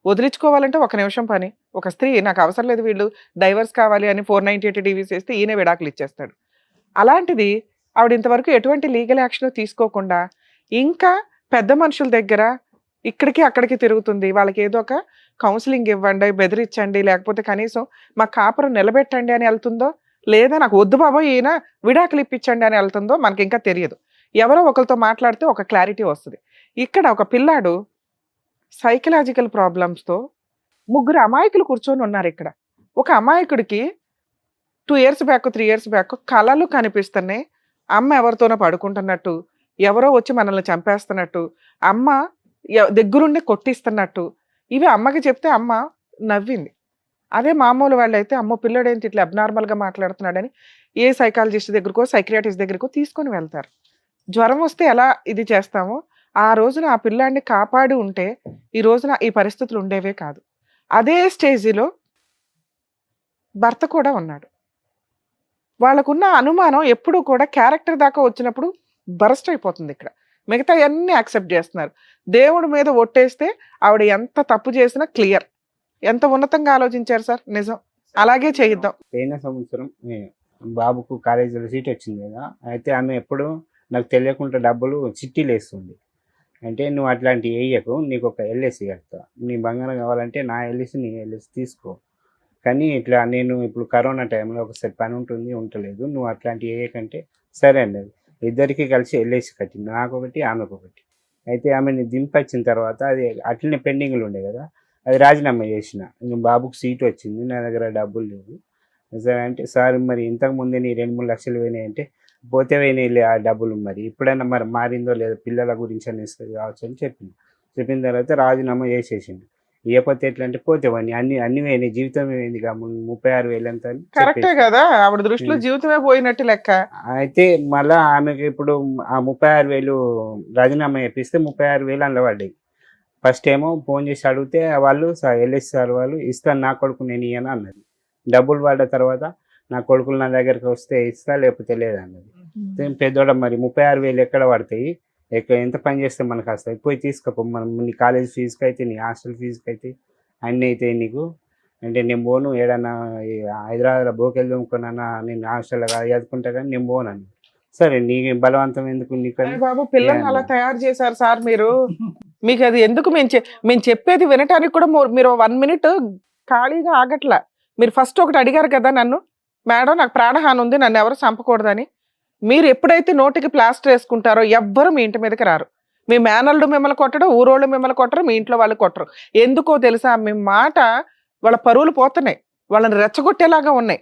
వదిలించుకోవాలంటే 1 నిమిషం పని. ఒక స్త్రీ నాకు అవసరం లేదు వీళ్ళు డైవర్స్ కావాలి అని 498 డివీస్ వేస్తే ఈయన విడాకులు ఇచ్చేస్తాడు. అలాంటిది ఆవిడ ఇంతవరకు ఎటువంటి లీగల్ యాక్షన్ తీసుకోకుండా ఇంకా పెద్ద మనుషుల దగ్గర ఇక్కడికి అక్కడికి తిరుగుతుంది. వాళ్ళకి ఏదో ఒక కౌన్సిలింగ్ ఇవ్వండి, బెదిరించండి, లేకపోతే కనీసం మా కాపురం నిలబెట్టండి అని వెళ్తుందో, లేదా నాకు వద్దు బాబోయ్ ఈయన విడాకులు ఇప్పించండి అని వెళ్తుందో మనకి ఇంకా తెలియదు. ఎవరో ఒకరితో మాట్లాడితే ఒక క్లారిటీ వస్తుంది. ఇక్కడ ఒక పిల్లాడు సైకలాజికల్ ప్రాబ్లమ్స్తో 3 అమాయకులు కూర్చొని ఉన్నారు. ఇక్కడ ఒక అమాయకుడికి 2 years బ్యాక్ 3 years బ్యాక్ కళలు కనిపిస్తున్నాయి. అమ్మ ఎవరితోనో పడుకుంటున్నట్టు, ఎవరో వచ్చి మనల్ని చంపేస్తున్నట్టు, అమ్మ దగ్గరుండి కొట్టిస్తున్నట్టు, ఇవి అమ్మకి చెప్తే అమ్మ నవ్వింది. అదే మామూలు వాళ్ళు అయితే అమ్మో పిల్లడు ఏంటి ఇట్లా అబ్నార్మల్గా మాట్లాడుతున్నాడని ఏ సైకాలజిస్ట్ దగ్గరకో సైక్రియాటిస్ట్ దగ్గరకో తీసుకొని వెళ్తారు. జ్వరం వస్తే ఎలా ఇది చేస్తామో ఆ రోజున ఆ పిల్లాడిని కాపాడి ఉంటే ఈ రోజున ఈ పరిస్థితులు ఉండేవే కాదు. అదే స్టేజిలో భర్త కూడా ఉన్నాడు. వాళ్ళకున్న అనుమానం ఎప్పుడూ కూడా క్యారెక్టర్ దాకా వచ్చినప్పుడు బరస్ట్ అయిపోతుంది. ఇక్కడ మిగతా అన్నీ యాక్సెప్ట్ చేస్తున్నారు. దేవుడి మీద ఒట్టేస్తే ఆవిడ ఎంత తప్పు చేసినా క్లియర్. ఎంత ఉన్నతంగా ఆలోచించారు సార్, నిజం. అలాగే చేయిద్దాం. పోయిన సంవత్సరం బాబుకు కాలేజీలో సీట్ వచ్చింది కదా, అయితే ఆమె ఎప్పుడు నాకు తెలియకుండా డబ్బులు చిట్టీలు వేస్తుంది. అంటే నువ్వు అట్లాంటివి వేయకు, నీకు ఒక ఎల్ఐసి కడతా, నీ బంగారం కావాలంటే నా ఎల్ఐసి నీ ఎల్ఐసి తీసుకో, కానీ ఇట్లా నేను ఇప్పుడు కరోనా టైంలో ఒకసారి పని ఉంటుంది ఉండలేదు, నువ్వు అట్లాంటివి వేయకంటే సరే అన్నది. ఇద్దరికి కలిసి ఎల్ఐసి కట్టింది, నాకు ఒకటి ఆమెకు ఒకటి. అయితే ఆమెని దింపొచ్చిన తర్వాత అది అట్లనే పెండింగ్లు ఉండే కదా, అది రాజీనామా చేసిన. బాబుకు సీట్ వచ్చింది, నా దగ్గర డబ్బులు లేవు సార్ అంటే, సార్ మరి ఇంతకుముందే నీ 2-3 లక్షలు పోయినాయి అంటే, పోతే పోయినాయి ఆ డబ్బులు, మరి ఇప్పుడైనా మరి మారిందో లేదో పిల్లల గురించి అని ఇస్తుంది కావచ్చు అని చెప్పింది. చెప్పిన తర్వాత రాజీనామా చేసేసిండు. ఇవ్వకపోతే ఎట్లా అంటే పోతేవని అన్ని పోయినాయి, జీవితం పోయింది, 36,000 ఎంత అని కరెక్టే కదా, ఆవిడ దృష్టిలో జీవితమే పోయినట్టు లెక్క. అయితే మళ్ళీ ఆమెకి ఇప్పుడు ఆ 36,000 రాజీనామా చేపిస్తే 36,000 అందులో పడ్డాయి. ఫస్ట్ ఏమో ఫోన్ చేసి అడిగితే వాళ్ళు ఎల్ఎస్ సార్ వాళ్ళు ఇస్తాను నా కొడుకు నేను ఇయ్యను అన్నది. డబ్బులు పడ్డ తర్వాత నా కొడుకులు నా దగ్గరికి వస్తే ఇస్తా లేకపోతే లేదన్నది. పెద్దోడ మరి 36,000 ఎక్కడ పడతాయి, ఎంత పని చేస్తే మనకు వస్తాయి, పోయి తీసుకోపో, మనం నీ కాలేజ్ ఫీజుకి అయితే నీ హాస్టల్ ఫీజుకి అయితే అన్నీ అయితే నీకు అంటే నేను పోను, ఏడన్నా హైదరాబాద్లో బోకెళ్ళి దొంగకున్నా నేను హాస్టల్లో చదువుకుంటా కానీ నేను పోను అని. సరే నీ బలవంతం ఎందుకు నీకు బాబు, పిల్లల్ని అలా తయారు చేశారు సార్ మీరు. మీకు అది ఎందుకు మేము చెప్పేది వినటానికి కూడా మీరు 1 minute ఖాళీగా ఆగట్లా. మీరు ఫస్ట్ ఒకటి అడిగారు కదా నన్ను, మేడం నాకు ప్రాణహాని ఉంది, నన్ను ఎవరు చంపకూడదని. మీరు ఎప్పుడైతే నోటికి ప్లాస్టర్ వేసుకుంటారో ఎవ్వరు మీ ఇంటి మీదకి రారు. మీ మేనల్డు మిమ్మల్ని కొట్టడు, ఊరోళ్ళు మిమ్మల్ని కొట్టరు, మీ ఇంట్లో వాళ్ళు కొట్టరు. ఎందుకో తెలుసా, మీ మాట వాళ్ళ పరువులు పోతున్నాయి, వాళ్ళని రెచ్చగొట్టేలాగా ఉన్నాయి.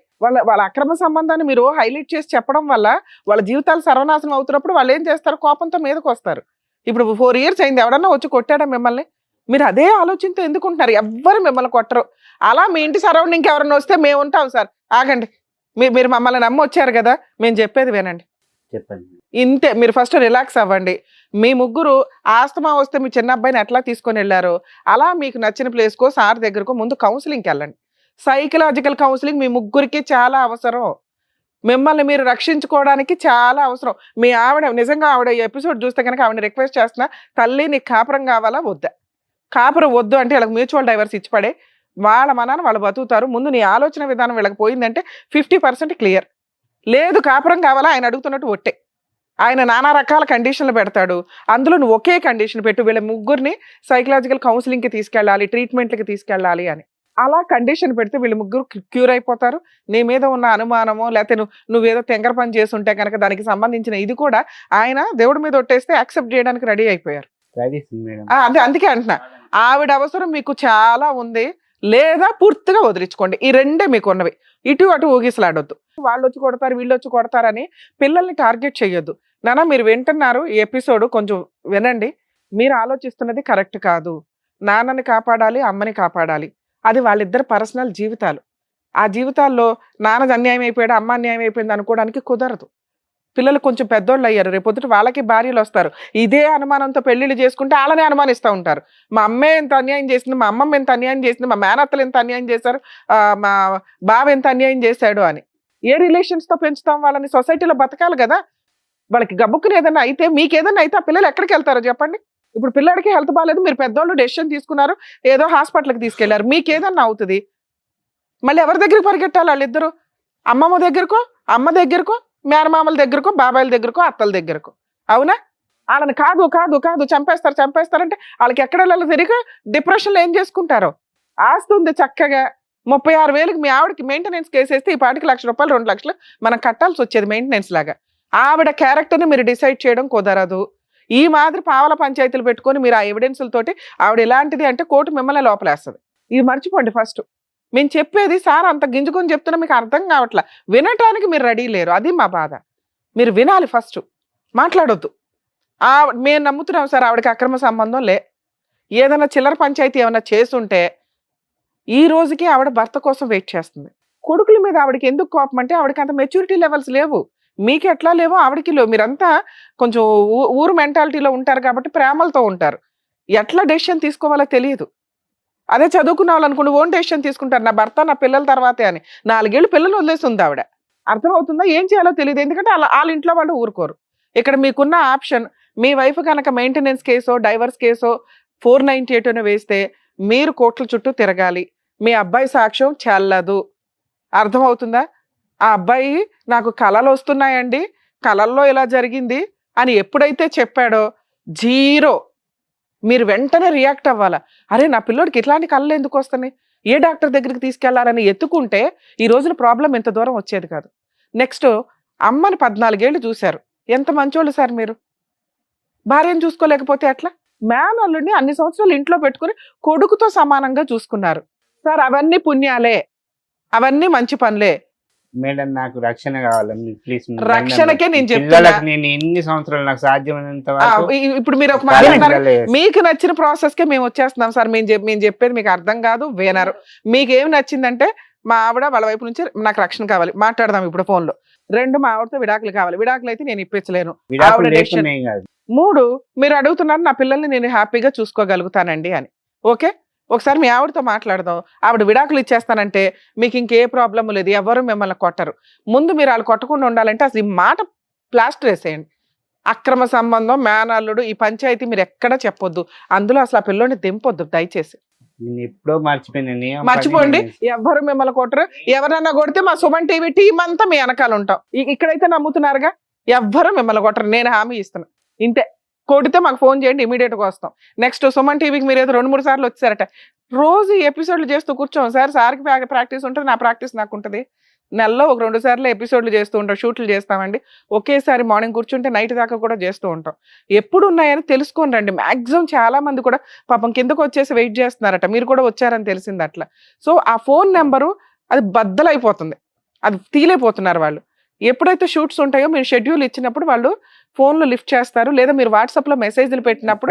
వాళ్ళ అక్రమ సంబంధాన్ని మీరు హైలైట్ చేసి చెప్పడం వల్ల వాళ్ళ జీవితాలు సర్వనాశనం అవుతున్నప్పుడు వాళ్ళు ఏం చేస్తారు, కోపంతో మీదకి వస్తారు. ఇప్పుడు 4 years అయింది, ఎవడన్నా వచ్చి కొట్టాడా మిమ్మల్ని? మీరు అదే ఆలోచనతో ఎందుకుంటున్నారు? ఎవ్వరు మిమ్మల్ని కొట్టరు. అలా మీ ఇంటి సరౌండింగ్కి ఎవరన్నా వస్తే మేము ఉంటాం సార్. ఆగండి, మీరు మమ్మల్ని నమ్మి వచ్చారు కదా, మేము చెప్పేది వినండి. చెప్పండి. ఇంతే, మీరు ఫస్ట్ రిలాక్స్ అవ్వండి. మీ ముగ్గురు ఆస్తమా వస్తే మీ చిన్న అబ్బాయిని ఎట్లా తీసుకొని వెళ్ళారో అలా మీకు నచ్చిన ప్లేస్కో సార్ దగ్గరకో ముందు కౌన్సిలింగ్కి వెళ్ళండి. సైకలాజికల్ కౌన్సిలింగ్ మీ ముగ్గురికి చాలా అవసరం. మిమ్మల్ని మీరు రక్షించుకోవడానికి చాలా అవసరం. మీ ఆవిడ నిజంగా ఆవిడ ఎపిసోడ్ చూస్తే కనుక ఆవిడ రిక్వెస్ట్ చేస్తున్నా, తల్లి నీకు కాపురం కావాలా వద్దా? కాపురం వద్దు అంటే వీళ్ళకి మ్యూచువల్ డైవర్స్ ఇచ్చి పడే, వాళ్ళ మనాన్ని వాళ్ళు బతుకుతారు. ముందు నీ ఆలోచన విధానం వీళ్ళకి పోయిందంటే 50% క్లియర్. లేదు కాపురం కావాలా ఆయన అడుగుతున్నట్టు ఒట్టే. ఆయన నానా రకాల కండిషన్లు పెడతాడు. అందులో నువ్వు ఒకే కండిషన్ పెట్టు, వీళ్ళ ముగ్గురిని సైకలాజికల్ కౌన్సిలింగ్కి తీసుకెళ్ళాలి, ట్రీట్మెంట్లకి తీసుకెళ్ళాలి అని. అలా కండిషన్ పెడితే వీళ్ళు ముగ్గురు క్యూర్ అయిపోతారు. నీ మీద ఉన్న అనుమానమో లేకపోతే నువ్వేదో తెంగర పని చేసి ఉంటే కనుక దానికి సంబంధించిన ఇది కూడా ఆయన దేవుడి మీద ఒట్టేస్తే యాక్సెప్ట్ చేయడానికి రెడీ అయిపోయారు. అందుకే అంటున్నా, ఆవిడ అవసరం మీకు చాలా ఉంది, లేదా పూర్తిగా వదిలించుకోండి. ఈ రెండే మీకు ఉన్నవి. ఇటు అటు ఊగిసలాడొద్దు. వాళ్ళు వచ్చి కొడతారు, వీళ్ళు వచ్చి కొడతారని పిల్లల్ని టార్గెట్ చేయొద్దు. నాన్న మీరు వింటున్నారు ఈ ఎపిసోడ్, కొంచెం వినండి. మీరు ఆలోచిస్తున్నది కరెక్ట్ కాదు. నాన్నని కాపాడాలి, అమ్మని కాపాడాలి. అది వాళ్ళిద్దరు పర్సనల్ జీవితాలు. ఆ జీవితాల్లో నాన్నది అన్యాయం అయిపోయాడు, అమ్మ అన్యాయం అయిపోయింది అనుకోవడానికి కుదరదు. పిల్లలు కొంచెం పెద్దోళ్ళు అయ్యారు, రేపొద్దుట వాళ్ళకి భార్యలు వస్తారు. ఇదే అనుమానంతో పెళ్లిళ్ళు చేసుకుంటే వాళ్ళని అనుమానిస్తూ ఉంటారు. మా అమ్మే ఎంత అన్యాయం చేసింది, మా అమ్మమ్మ ఎంత అన్యాయం చేసింది, మా మేనత్తలు ఎంత అన్యాయం చేశారు, మా బావ ఎంత అన్యాయం చేశాడు అని. ఏ రిలేషన్స్తో పెంచుతాం వాళ్ళని? సొసైటీలో బతకాలి కదా. వాళ్ళకి గబ్బుకుని ఏదైనా అయితే, మీకు ఏదైనా అయితే ఆ పిల్లలు ఎక్కడికి వెళ్తారో చెప్పండి. ఇప్పుడు పిల్లడికి హెల్త్ బాగాలేదు, మీరు పెద్దోళ్ళు డెసిషన్ తీసుకున్నారు, ఏదో హాస్పిటల్కి తీసుకెళ్లారు, మీకు ఏదన్నా అవుతుంది, మళ్ళీ ఎవరి దగ్గరికి పరిగెట్టాలి? వాళ్ళిద్దరు అమ్మమ్మ దగ్గరకో, అమ్మ దగ్గరకో, మేనమామల దగ్గరకో, బాబాయిల దగ్గరకో, అత్తల దగ్గరకో. అవునా? వాళ్ళని కాదు కాదు కాదు చంపేస్తారంటే వాళ్ళకి ఎక్కడ వెళ్ళాలో తిరిగి డిప్రెషన్లో ఏం చేసుకుంటారో. ఆస్తి ఉంది చక్కగా, 36,000కి మీ ఆవిడకి మెయింటెనెన్స్ కేసేస్తే ఈ పాటికి 1,00,000 రూపాయలు 2 లక్షలు మనం కట్టాల్సి వచ్చేది మెయింటెనెన్స్ లాగా. ఆవిడ క్యారెక్టర్ని మీరు డిసైడ్ చేయడం కుదరదు. ఈ మాదిరి పావల పంచాయతీలు పెట్టుకొని మీరు ఆ ఎవిడెన్సులతోటి ఆవిడ ఎలాంటిది అంటే కోర్టు మిమ్మల్ని లోపలేస్తుంది. ఇది మర్చిపోండి ఫస్ట్. మేము చెప్పేది సార్ అంత గింజుకొని చెప్తున్నా మీకు అర్థం కావట్లా, వినటానికి మీరు రెడీ లేరు. అది మా బాధ. మీరు వినాలి ఫస్ట్, మాట్లాడొద్దు. మేము నమ్ముతున్నాం సార్ ఆవిడకి అక్రమ సంబంధం లే. ఏదైనా చిల్లర పంచాయతీ ఏమైనా చేస్తుంటే ఈ రోజుకి ఆవిడ భర్త కోసం వెయిట్ చేస్తుంది. కొడుకుల మీద ఆవిడకి ఎందుకు కోపం అంటే ఆవిడకి అంత మెచ్యూరిటీ లెవెల్స్ లేవు. మీకు ఎట్లా లేవో ఆవిడకి లేవు. మీరంతా కొంచెం ఊరు మెంటాలిటీలో ఉంటారు కాబట్టి ప్రేమలతో ఉంటారు. ఎట్లా డెసిషన్ తీసుకోవాలో తెలియదు. అదే చదువుకున్న వాళ్ళు అనుకుంటే ఓన్ డెసిషన్ తీసుకుంటారు, నా భర్త నా పిల్లల తర్వాతే అని. 4 ఏళ్ళు పిల్లలు వదిలేస్తుంది ఆవిడ. అర్థమవుతుందా? ఏం చేయాలో తెలియదు. ఎందుకంటే వాళ్ళ ఇంట్లో వాళ్ళు ఊరుకోరు. ఇక్కడ మీకున్న ఆప్షన్, మీ వైఫ్ కనుక మెయింటెనెన్స్ కేసో డైవర్స్ కేసో 498 వేస్తే మీరు కోర్టుల చుట్టూ తిరగాలి. మీ అబ్బాయి సాక్ష్యం చెల్లదు. అర్థమవుతుందా? ఆ అబ్బాయి నాకు కళలు వస్తున్నాయండి, కళల్లో ఇలా జరిగింది అని ఎప్పుడైతే చెప్పాడో 0. మీరు వెంటనే రియాక్ట్ అవ్వాలా. అరే నా పిల్లోడికి ఇట్లాంటి కళలు ఎందుకు వస్తున్నాయి, ఏ డాక్టర్ దగ్గరికి తీసుకెళ్లాలని ఎత్తుకుంటే ఈ రోజున ప్రాబ్లం ఎంత దూరం వచ్చేది కాదు. నెక్స్ట్, అమ్మని 14 ఏళ్ళు చూశారు. ఎంత మంచోళ్ళు సార్ మీరు. భార్యను చూసుకోలేకపోతే అట్లా? మేనల్లుడిని అన్ని సంవత్సరాలు ఇంట్లో పెట్టుకుని కొడుకుతో సమానంగా చూసుకున్నారు సార్. అవన్నీ పుణ్యాలే, అవన్నీ మంచి పనులే. మేడం నాకు రక్షణ కావాలి ప్లీజ్. రక్షణకే నేను చెప్తున్నా. నేను ఎన్ని సంవత్సరాలు నాకు సాధ్యమైనంత ఇప్పుడు మీరు ఒక మాట అన్నారు, మీకు నచ్చిన ప్రాసెస్ కే మేము వచ్చేస్తున్నాం సార్. మేము చెప్పేది మీకు అర్థం కాదు, వినరు. మీకు ఏమి నచ్చిందంటే మా ఆవిడ వాళ్ళ వైపు నుంచి నాకు రక్షణ కావాలి, మాట్లాడదాం ఇప్పుడు ఫోన్ లో. 2, మా ఆవిడతో విడాకులు కావాలి. విడాకులు అయితే నేను ఇప్పించలేను. 3, మీరు అడుగుతున్నారు నా పిల్లల్ని నేను హ్యాపీగా చూసుకోగలుగుతానండి అని. ఓకే, ఒకసారి మీ ఆవిడతో మాట్లాడదాం. ఆవిడ విడాకులు ఇచ్చేస్తానంటే మీకు ఇంకే ప్రాబ్లం లేదు, ఎవరు మిమ్మల్ని కొట్టరు. ముందు మీరు వాళ్ళు కొట్టకుండా ఉండాలంటే అసలు ఈ మాట ప్లాస్టర్ వేసేయండి. అక్రమ సంబంధం, మేనల్లుడు, ఈ పంచాయతీ మీరు ఎక్కడ చెప్పొద్దు. అందులో అసలు ఆ పిల్లోని దింపొద్దు దయచేసి. ఎప్పుడో మర్చిపోండి. ఎవ్వరు మిమ్మల్ని కొట్టరు. ఎవరన్నా కొడితే మా సుమన్ టీవీ టీం అంతా మీ వెనకాల ఉంటాం. ఇక్కడైతే నమ్ముతున్నారుగా, ఎవ్వరు మిమ్మల్ని కొట్టరు, నేను హామీ ఇస్తున్నా. ఇంతే. కొడితే మాకు ఫోన్ చేయండి, ఇమీడియట్గా వస్తాం. నెక్స్ట్, సుమన్ టీవీకి మీరు ఏదో 2-3 సార్లు వచ్చారట. రోజు ఎపిసోడ్లు చేస్తూ కూర్చోం సార్. సార్కి ప్రాక్టీస్ ఉంటుంది, నా ప్రాక్టీస్ నాకు ఉంటుంది. నెలలో 1-2 సార్లు ఎపిసోడ్లు చేస్తూ ఉంటాం, షూట్లు చేస్తామండి. ఒకేసారి మార్నింగ్ కూర్చుంటే నైట్ దాకా కూడా చేస్తూ ఉంటాం. ఎప్పుడు ఉన్నాయని తెలుసుకొని రండి. మ్యాక్సిమం చాలా మంది కూడా పాపం కిందకు వచ్చేసి వెయిట్ చేస్తున్నారట, మీరు కూడా వచ్చారని తెలిసింది అట్లా. సో ఆ ఫోన్ నెంబరు అది బద్దలైపోతుంది, అది తీలేపోతున్నారు వాళ్ళు. ఎప్పుడైతే షూట్స్ ఉంటాయో మీరు షెడ్యూల్ ఇచ్చినప్పుడు వాళ్ళు ఫోన్లు లిఫ్ట్ చేస్తారు, లేదా మీరు వాట్సాప్ లో మెసేజ్లు పెట్టినప్పుడు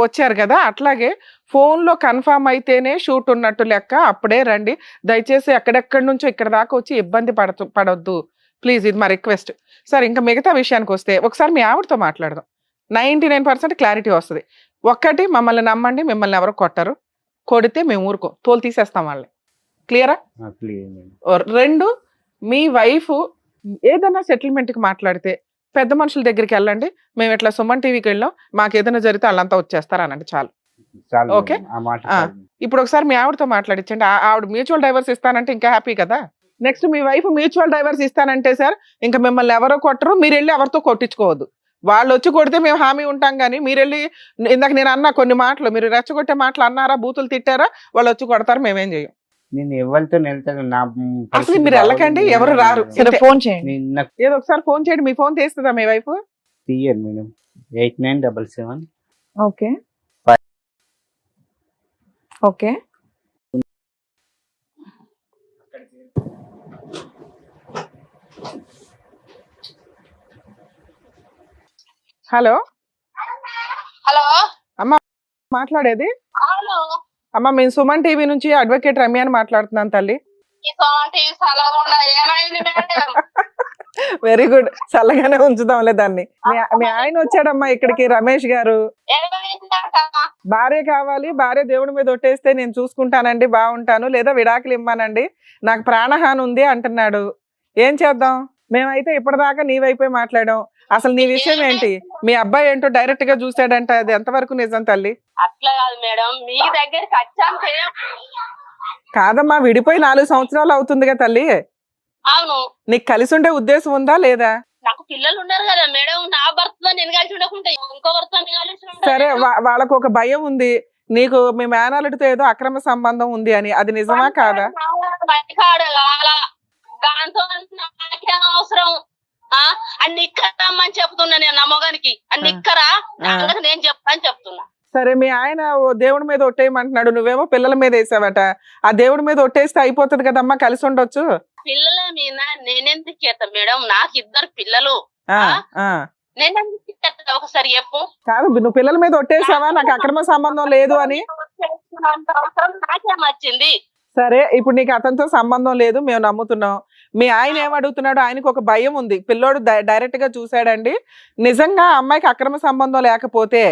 వచ్చారు కదా. అట్లాగే ఫోన్ లో కన్ఫర్మ్ అయితేనే షూట్ ఉన్నట్టు లెక్క, అప్పుడే రండి. దయచేసి ఎక్కడెక్కడి నుంచో ఇక్కడ దాకా వచ్చి ఇబ్బంది పడొద్దు ప్లీజ్, ఇది మా రిక్వెస్ట్. సార్ ఇంకా మిగతా విషయానికి వస్తే ఒకసారి మీ ఆవిడతో మాట్లాడదాం. 99% క్లారిటీ వస్తుంది. ఒక్కటి, మమ్మల్ని నమ్మండి, మిమ్మల్ని ఎవరు కొట్టరు. కొడితే మేము ఊరుకో, తోలు తీసేస్తాం వాళ్ళని. క్లియరా? 2, మీ వైఫ్ ఏదైనా సెటిల్మెంట్కి మాట్లాడితే పెద్ద మనుషుల దగ్గరికి వెళ్ళండి. మేము ఇట్లా సుమన్ టీవీకి వెళ్ళాం, మాకు ఏదైనా జరిగితే వాళ్ళంతా వచ్చేస్తారు అనండి, చాలు. ఓకే, ఇప్పుడు ఒకసారి మీ ఆవిడతో మాట్లాడించండి. ఆవిడ మ్యూచువల్ డైవర్స్ ఇస్తానంటే ఇంకా హ్యాపీ కదా. నెక్స్ట్ మీ వైఫ్ మ్యూచువల్ డైవర్స్ ఇస్తానంటే సార్ ఇంకా మిమ్మల్ని ఎవరో కొట్టరు, మీరు వెళ్ళి ఎవరితో కొట్టించుకోవద్దు. వాళ్ళు వచ్చి కొడితే మేము హామీ ఉంటాం, కానీ మీరు వెళ్ళి ఇందాక నేను అన్నా కొన్ని మాటలు, మీరు రెచ్చగొట్టే మాటలు అన్నారా, బూతులు తిట్టారా, వాళ్ళు వచ్చి కొడతారు, మేమేం చేయం. నేను ఎవరితో వెళ్తాను, నా అసలు మీరు వెళ్ళకండి, ఎవరు రారు. సరే ఫోన్ చేయండి. ఏదో ఒకసారి ఫోన్ చేయండి. మీ ఫోన్ తీస్తుందా మీ వైఫ్? తీయండి madam. 8977. Okay okay hello hello అమ్మా మాట్లాడేది? అవును, అమ్మా మేము సుమన్ టీవీ నుంచి అడ్వకేట్ రమ్య అని మాట్లాడుతున్నాను తల్లి. ఏమైంది మేడం? వెరీ గుడ్, చల్లగానే ఉంచుదాంలే దాన్ని. మీ ఆయన వచ్చాడమ్మా ఇక్కడికి, రమేష్ గారు. భార్య కావాలి, భార్య దేవుడి మీద ఒట్టేస్తే నేను చూసుకుంటానండి, బాగుంటాను, లేదా విడాకులు ఇమ్మానండి, నాకు ప్రాణహాని ఉంది అంటున్నాడు. ఏం చేద్దాం? మేమైతే ఇప్పటిదాకా నీ వైపే మాట్లాడాం. అసలు నీ విషయం ఏంటి? మీ అబ్బాయి ఏంటో డైరెక్ట్ గా చూసాడంట, అది ఎంతవరకు నిజం తల్లి? అట్లా కాదు మేడం, మీ దగ్గరికి వచ్చాక కాదమ్మా, విడిపోయి 4 సంవత్సరాలు అవుతుందిగా తల్లి. అవును, నీకు కలిసి ఉండే ఉద్దేశం ఉందా లేదా? నాకు పిల్లలు ఉన్నారు కదా మేడం, నా భర్తతో నేను కలిసి ఉండకుండా ఇంకో భర్త సరే, వాళ్ళకు ఒక భయం ఉంది నీకు మీ మేనల్లుడితో ఏదో అక్రమ సంబంధం ఉంది అని, అది నిజమా కాదా? దాంతో నాకేం అవసరం? అన్ని ఇక్కరమ్మని చెప్తున్నా నేను నా మొగానికి, అన్ని ఇక్కరా నేను చెప్పని చెప్తున్నా. సరే, మీ ఆయన దేవుడి మీద ఒట్టేయమంటున్నాడు, నువ్వేమో పిల్లల మీద వేసావట. ఆ దేవుడి మీద ఒట్టేస్తే అయిపోతుంది కదమ్మా, కలిసి ఉండొచ్చు. పిల్లల మీద నేనెందుకు చేస్తా మేడం? నాకు 2 పిల్లలు, నేనెందుకు చేస్తా? ఒకసారి చెప్పు. కాదు, నువ్వు పిల్లల మీద ఒట్టేసావా నాకు అక్రమ సంబంధం లేదు అని? నాకేం వచ్చింది? సరే, ఇప్పుడు నీకు అతనితో సంబంధం లేదు, మేము నమ్ముతున్నాం. మీ ఆయన ఏమడుగుతున్నాడు? ఆయనకు ఒక భయం ఉంది, పిల్లోడు డైరెక్ట్ గా చూసాడండి, నిజంగా అమ్మాయికి అక్రమ సంబంధం లేకపోతే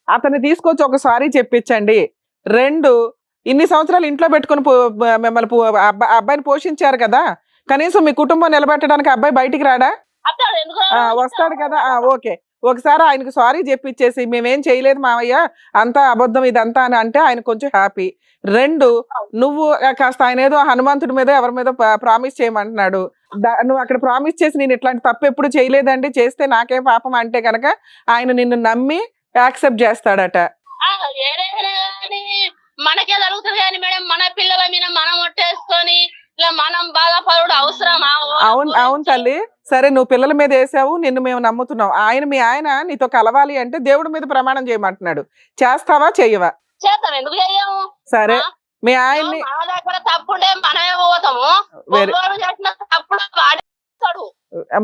అతన్ని తీసుకొచ్చి ఒక సారీ చెప్పించండి. 2, ఇన్ని సంవత్సరాలు ఇంట్లో పెట్టుకుని మిమ్మల్ని అబ్బాయిని పోషించారు కదా, కనీసం మీ కుటుంబం నిలబెట్టడానికి అబ్బాయి బయటికి రాడా? వస్తాడు కదా. ఓకే, ఒకసారి ఆయనకు సారీ చెప్పించేసి మేమేం చేయలేదు మావయ్య, అంతా అబద్ధం ఇదంతా అని అంటే ఆయన కొంచెం హ్యాపీ. 2, నువ్వు కాస్త ఆయన ఏదో హనుమంతుడి మీద ఎవరి మీద ప్రామిస్ చేయమంటున్నాడు, నువ్వు అక్కడ ప్రామిస్ చేసి నేను ఇట్లాంటి తప్పు ఎప్పుడు చేయలేదండి, చేస్తే నాకే పాపం అంటే కనుక ఆయన నిన్ను నమ్మి యాక్సెప్ట్ చేస్తాడట. మనకే జరుగుతుంది కానీ మేడం, మన పిల్లల మీద మనం ఒట్టేసుకొని ఇలా మనం బాధపడు అవసరమా? అవును తల్లి, సరే నువ్వు పిల్లల మీద వేసావు, నిన్ను మేము నమ్ముతున్నాం. మీ ఆయన నీతో కలవాలి అంటే దేవుడి మీద ప్రమాణం చేయమంటున్నాడు, చేస్తావా చెయ్యవా? చేస్తాం, ఎందుకు చెయ్యము? సరే, మీ ఆయన్ని మన దగ్గర తప్పుండే మనమే పోతాము, తప్పుడు వాడేస్తాడు.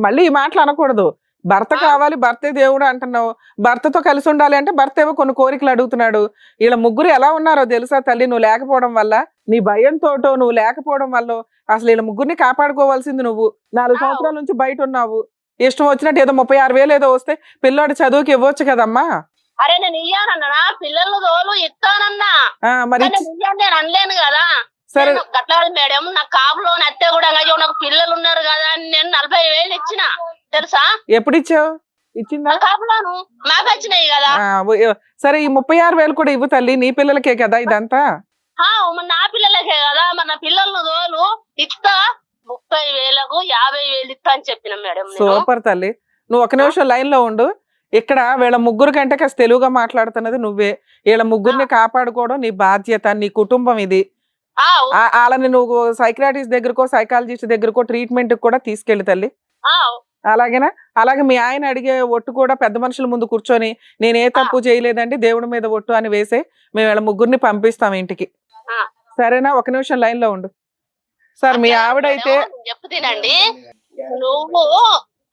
మళ్ళీ ఈ మాటలు అనకూడదు. భర్త కావాలి, భర్తే దేవుడు అంటున్నావు, భర్తతో కలిసి ఉండాలి అంటే భర్త ఏమో కొన్ని కోరికలు అడుగుతున్నాడు. వీళ్ళ ముగ్గురు ఎలా ఉన్నారో తెలుసా తల్లి? నువ్వు లేకపోవడం వల్ల, నీ భయంతోటో నువ్వు లేకపోవడం వల్ల అసలు వీళ్ళ ముగ్గురిని కాపాడుకోవాల్సింది నువ్వు. 4 సంవత్సరాల నుంచి బయట ఉన్నావు, ఇష్టం వచ్చినట్టు ఏదో 36,000 ఏదో వస్తే పిల్లోడి చదువుకి ఇవ్వచ్చు కదమ్మా. అరే నేను ఇయ్యానన్నా, పిల్లలు తోలు ఇస్తానన్నా, మరి నేను అనలేను కదా. సరే అట్లా మేడం, నా కాపులో అత్తే కూడా నాకు పిల్లలు ఉన్నారు కదా అని నేను 40,000 ఇచ్చిన తెలుసా? ఎప్పుడు ఇచ్చావు? ఇచ్చిందా? కాపులోను మాకు వచ్చినాయి కదా. సరే, ఈ 36,000 కూడా ఇవ్వు తల్లి, నీ పిల్లలకే కదా ఇదంతా. నా పిల్లలకే కదా, మరి నా పిల్లలను తోలు ఇస్తా, 30,000కు 50,000 ఇస్తా అని చెప్పిన మేడం. సూపర్ తల్లి, నువ్వు ఒక నిమిషం లైన్ లో ఉండు. ఇక్కడ వీళ్ళ ముగ్గురు కంటే కాస్త తెలుగుగా మాట్లాడుతున్నది నువ్వే. వీళ్ళ ముగ్గురిని కాపాడుకోవడం నీ బాధ్యత, నీ కుటుంబం ఇది. వాళ్ళని నువ్వు సైకియాట్రిస్ట్ దగ్గరకో సైకాలజిస్ట్ దగ్గరకో ట్రీట్మెంట్ కూడా తీసుకెళ్ళి తల్లి, అలాగేనా? అలాగే మీ ఆయన అడిగే ఒట్టు కూడా పెద్ద మనుషుల ముందు కూర్చొని నేను ఏ తప్పు చేయలేదండి, దేవుడి మీద ఒట్టు అని వేసే మేము వీళ్ళ ముగ్గురిని పంపిస్తాం ఇంటికి, సరేనా? ఒక నిమిషం లైన్ లో ఉండు. సార్, మీ ఆవిడైతే చెప్తానండి, నువ్వు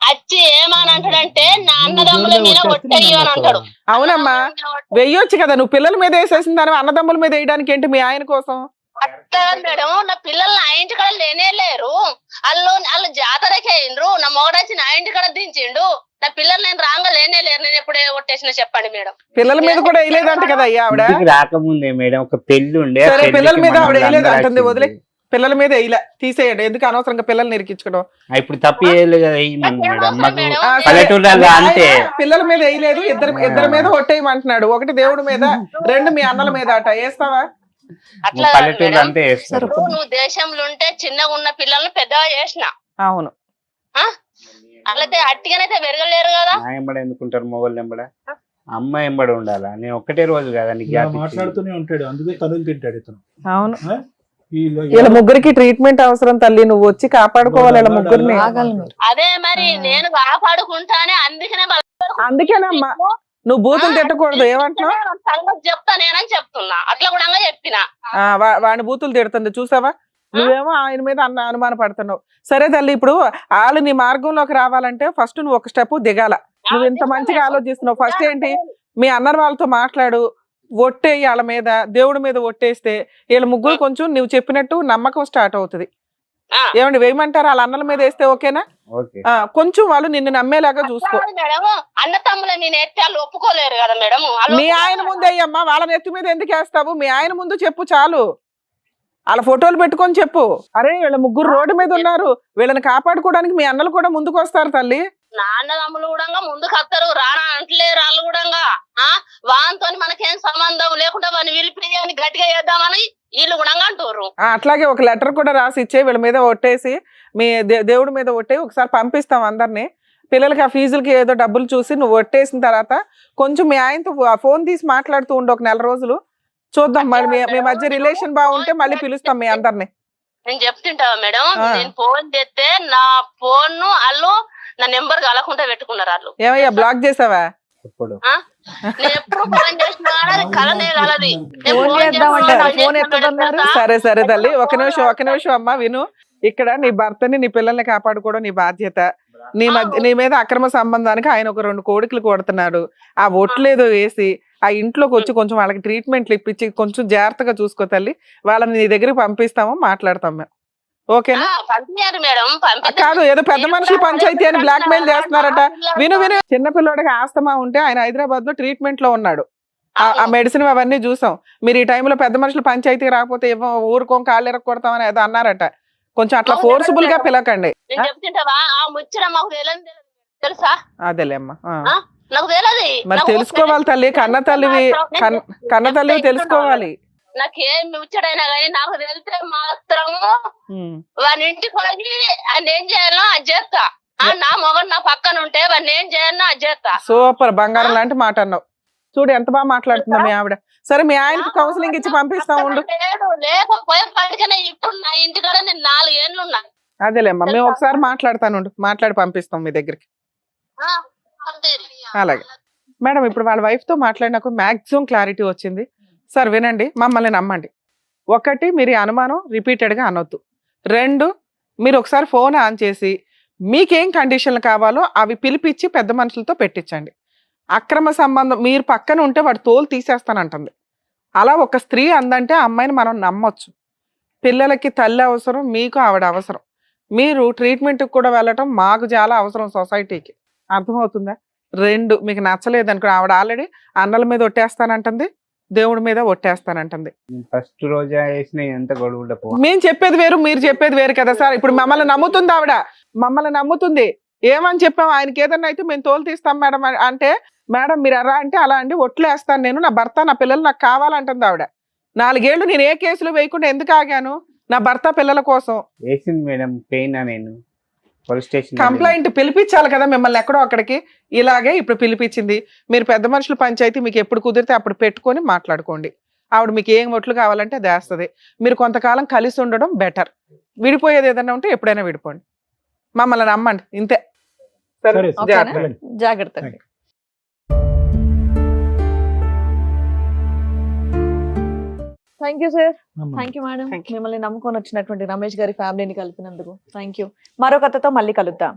వచ్చి ఏమని అంటాడంటే నా అన్నదమ్ముల మీద ఒట్టయ్యు అని అంటాడు. అవునమ్మా, వెయ్యొచ్చు కదా, నువ్వు పిల్లల మీద వేసేసిన దాని అన్నదమ్ముల మీద వేయడానికి ఏంటి మీ ఆయన కోసం? అట్లా మేడం, నా పిల్లలు నా ఇంటి కడ లేనే లేరు, వాళ్ళు జాతరకే అయిండ్రు, నా మొగడొచ్చి నా ఇంటి కడ దించిండు, నా పిల్లలు నేను రాంగా లేనే లేరు, నేను ఎప్పుడే కొట్టేసిన చెప్పండి మేడం. పిల్లల మీద కూడా వేయలేదంట కదా అయ్యా ఆవిడ? రాకముందే మేడం ఒక పెళ్లి ఉండే, పిల్లల మీద ఆవిడ వేయలేదు అంటుంది, వదిలే, పిల్లల మీద వేయలే, తీసేయండి, ఎందుకు అనవసరంగా పిల్లల్ని ఇరికించుకోవడం. ఇప్పుడు తప్పు పిల్లల మీద వేయలేదు, ఇద్దరి మీద ఒట్టేయమంటున్నాడు, ఒకటి దేవుడి మీద, 2 మీ అన్నల మీద అట, వేస్తావా? అట్లా కాదు పల్లెటూళ్ళు మేడం. అంతే చేస్తారు. నువ్వు దేశంలో ఉంటే చిన్నగా ఉన్న పిల్లల్ని పెద్దగా చేసిన అవును. అట్లయితే అట్టిగానైతే పెరగలేరు కదా. నా ఎంబడి ఎందుకుంటారు మొగోళ్ళు ఎంబడ? అమ్మ ఎంబడి ఉండాలా? నేను ఒక్కటే రోజు కదా నీకు ఇలా గ్యాప్ ఇచ్చింది. మాట్లాడుతూనే ఉంటాడు, అందుకే తనులు తింటాడు ఇతను. అవును. ఆ? వీళ్ళ ముగ్గురికి ట్రీట్మెంట్ అవసరం తల్లి, నువ్వు వచ్చి కాపాడుకోవాలి వీళ్ళ ముగ్గురిని. ఆగాలి మీరు. అదే మరి నేను కాపాడుకుంటానే అందుకనే అందుకేనమ్మా నువ్వు బూతులు తిట్టకూడదు. ఏమంటున్నావు? సంగతి చెప్తా నేనని చెప్తున్నా. అట్లా కూడా చెప్పిన వాడిని బూతులు తిడుతుంది చూసావా? నువ్వేమో ఆయన మీద అనుమాన పడుతున్నావు. సరే తల్లి, ఇప్పుడు వాళ్ళు నీ మార్గంలోకి రావాలంటే ఫస్ట్ నువ్వు ఒక స్టెప్ దిగాల. నువ్వు ఇంత మంచిగా ఆలోచిస్తున్నావు. ఫస్ట్ ఏంటి, మీ అన్నర్ వాళ్ళతో మాట్లాడు, ఒట్టేయి వాళ్ళ మీద, దేవుడి మీద ఒట్టేస్తే వీళ్ళ ముగ్గురు కొంచెం నువ్వు చెప్పినట్టు నమ్మకం స్టార్ట్ అవుతుంది. ఏమండి వేయమంటారు? వాళ్ళ అన్నల మీద వేస్తే ఓకేనా? ఓకే. కొంచెం వాళ్ళు నిన్ను నమ్మేలాగా చూసుకో. మేడం అన్న తమ్ముల నేను ఎత్తే వాళ్ళు ఒప్పుకోలేరు కదా మేడం. మీ ఆయన ముందు అయ్యమ్మా, వాళ్ళ నెత్తి మీద ఎందుకు వేస్తావు? మీ ఆయన ముందు చెప్పు చాలు. వాళ్ళ ఫోటోలు పెట్టుకొని చెప్పు. అరే వీళ్ళ ముగ్గురు రోడ్డు మీద ఉన్నారు, వీళ్ళని కాపాడుకోవడానికి మీ అన్నలు కూడా ముందుకు వస్తారు తల్లి. నాన్న తమ్ములు కూడా ముందుకు వస్తారు, రానా అంటలేరు వాళ్ళు కూడా. వానితో మనకేం సంబంధం లేకుండా వాడిని విలిపి గట్టిగా చేద్దామని వీళ్ళు కూడా అంటారు. అట్లాగే ఒక లెటర్ కూడా రాసి ఇచ్చే, వీళ్ళ మీద ఒట్టేసి మీ దేవుడి మీద ఒట్టే ఒకసారి పంపిస్తాం అందరినీ. పిల్లలకి ఆ ఫీజులకి ఏదో డబ్బులు చూసి నువ్వు ఒట్టేసిన తర్వాత కొంచెం మీ ఆయనతో ఫోన్ తీసి మాట్లాడుతూ ఉండు ఒక నెల రోజులు. చూద్దాం మరి మీ మధ్య రిలేషన్ బాగుంటే మళ్ళీ పిలుస్తాం మీ అందరినీ. నేను చెప్తుంటావా మేడం, నేను ఫోన్ చేస్తే నా ఫోన్ వాళ్ళు నా నెంబర్ కలకుండా పెట్టుకున్నారు వాళ్ళు. ఏమయ్యా బ్లాక్ చేసావా? ఇప్పుడు నేను ఎప్పుడు ఫోన్ చేసినా కలనే కలది. ఫోన్ చేద్దామంటే నా ఫోన్ ఎత్తదన్నారు. సరే సరే తల్లి, ఒక నిమిషం అమ్మా విను. ఇక్కడ నీ భర్తని నీ పిల్లల్ని కాపాడుకోవడం నీ బాధ్యత. నీ మీద అక్రమ సంబంధానికి ఆయన ఒక 2 కోడికలు కొడుతున్నాడు. ఆ ఒట్లేదో వేసి ఆ ఇంట్లోకి వచ్చి కొంచెం వాళ్ళకి ట్రీట్మెంట్లు ఇప్పించి కొంచెం జాగ్రత్తగా చూసుకో తల్లి. వాళ్ళని నీ దగ్గరికి పంపిస్తాము, మాట్లాడతాం మేము. ఓకేనా? పంపించారు మేడం. కాదు, ఏదో పెద్ద మనుషులు పంచాయతీ అని బ్లాక్ మెయిల్ చేస్తున్నారట. విను చిన్నపిల్లడికి ఆస్తమా ఉంటే ఆయన హైదరాబాద్ లో ట్రీట్మెంట్ లో ఉన్నాడు. ఆ మెడిసిన్ అవన్నీ చూసాం. మీరు ఈ టైంలో పెద్ద మనుషులు పంచాయతీకి రాకపోతే ఊరుకోం కాళ్ళు ఎరగొడతామని ఏదో అన్నారట. కొంచెం అట్లా ఫోర్స్ఫుల్ గా పిలకండి. అదేలేమ్మా, నాకు తెలియదు. మరి తెలుసుకోవాలి తల్లి, కన్న తల్లివి తెలుసుకోవాలి. నాకేం ముచ్చడైనా కానీ నాకు తెలిస్తే మాత్రం వాని ఇంటికి పోయి ఆయన ఏం చేయాలో అది చేస్తా. నా మొగడు నా పక్కన ఉంటే వాడిని ఏం చేయాలో అది చేస్తా. సూపర్, బంగారం లాంటి మాట అన్నావు. చూడు ఎంత బాగా మాట్లాడుతుందా మీ ఆవిడ. సరే మీ ఆయనకి కౌన్సిలింగ్ ఇచ్చి పంపిస్తాం ఉండు. లేకపోయేప్పటికనే ఇప్పుడు నా ఇంటికాడ నేను 4 ఏళ్ళు ఉన్నా. అదేలేమ్మా, మేము ఒకసారి మాట్లాడతాను, మాట్లాడి పంపిస్తాం మీ దగ్గరికి. అలాగే మేడం, ఇప్పుడు వాళ్ళ వైఫ్ తో మాట్లాడినాక మాక్సిమం క్లారిటీ వచ్చింది. సార్ వినండి, మమ్మల్ని నమ్మండి. 1, మీరు ఈ అనుమానం రిపీటెడ్గా అనొద్దు. 2, మీరు ఒకసారి ఫోన్ ఆన్ చేసి మీకేం కండిషన్లు కావాలో అవి పిలిపించి పెద్ద మనుషులతో పెట్టించండి. అక్రమ సంబంధం మీరు పక్కన ఉంటే వాడు తోలు తీసేస్తానంటుంది. అలా ఒక స్త్రీ అందంటే అమ్మాయిని మనం నమ్మొచ్చు. పిల్లలకి తల్లి అవసరం, మీకు ఆవిడ అవసరం. మీరు ట్రీట్మెంట్కి కూడా వెళ్ళటం మాకు చాలా అవసరం సొసైటీకి. అర్థమవుతుందా? 2, మీకు నచ్చలేదు అనుకో, ఆవిడ ఆల్రెడీ అన్నల మీద ఒట్టేస్తానంటుంది, దేవుడి మీద ఒట్టేస్తానంటుంది. ఫస్ట్ రోజా వేసిన ఎంత గొడవ. మేము చెప్పేది వేరు, మీరు చెప్పేది వేరు కదా సార్. ఇప్పుడు మమ్మల్ని నమ్ముతుంది ఆవిడ, మమ్మల్ని నమ్ముతుంది. ఏమని చెప్పాం, ఆయనకి ఏదన్నా అయితే మేము తోలు తీస్తాం మేడం అంటే, మేడం మీరు ఎలా అంటే అలా అండి, ఒట్లు వేస్తాను నేను, నా భర్త నా పిల్లలు నాకు కావాలంటుంది ఆవిడ. 4 ఏళ్ళు నేను ఏ కేసులో వేయకుండా ఎందుకు ఆగాను? నా భర్త పిల్లల కోసం. వేసింది మేడం, పెయిన్ నేను పోలీస్ స్టేషన్ కంప్లైంట్ పిలిపించాలి కదా మిమ్మల్ని ఎక్కడో అక్కడికి. ఇలాగే ఇప్పుడు పిలిపించింది. మీరు పెద్ద మనుషుల పంచాయతీ మీకు ఎప్పుడు కుదిరితే అప్పుడు పెట్టుకొని మాట్లాడుకోండి. ఆవిడ మీకు ఏం ఒట్లు కావాలంటే అది వేస్తుంది. మీరు కొంతకాలం కలిసి ఉండడం బెటర్. విడిపోయేది ఏదైనా ఉంటే ఎప్పుడైనా విడిపోండి. మమ్మల్ని నమ్మండి, ఇంతే. సరే, జాగ్రత్త. Thank you sir. Thank you madam. మిమ్మల్ని నమ్ముకొని వచ్చినటువంటి రమేష్ గారి ఫ్యామిలీని కలిపినందుకు థ్యాంక్ యూ. మరో కథతో మళ్ళీ కలుద్దాం.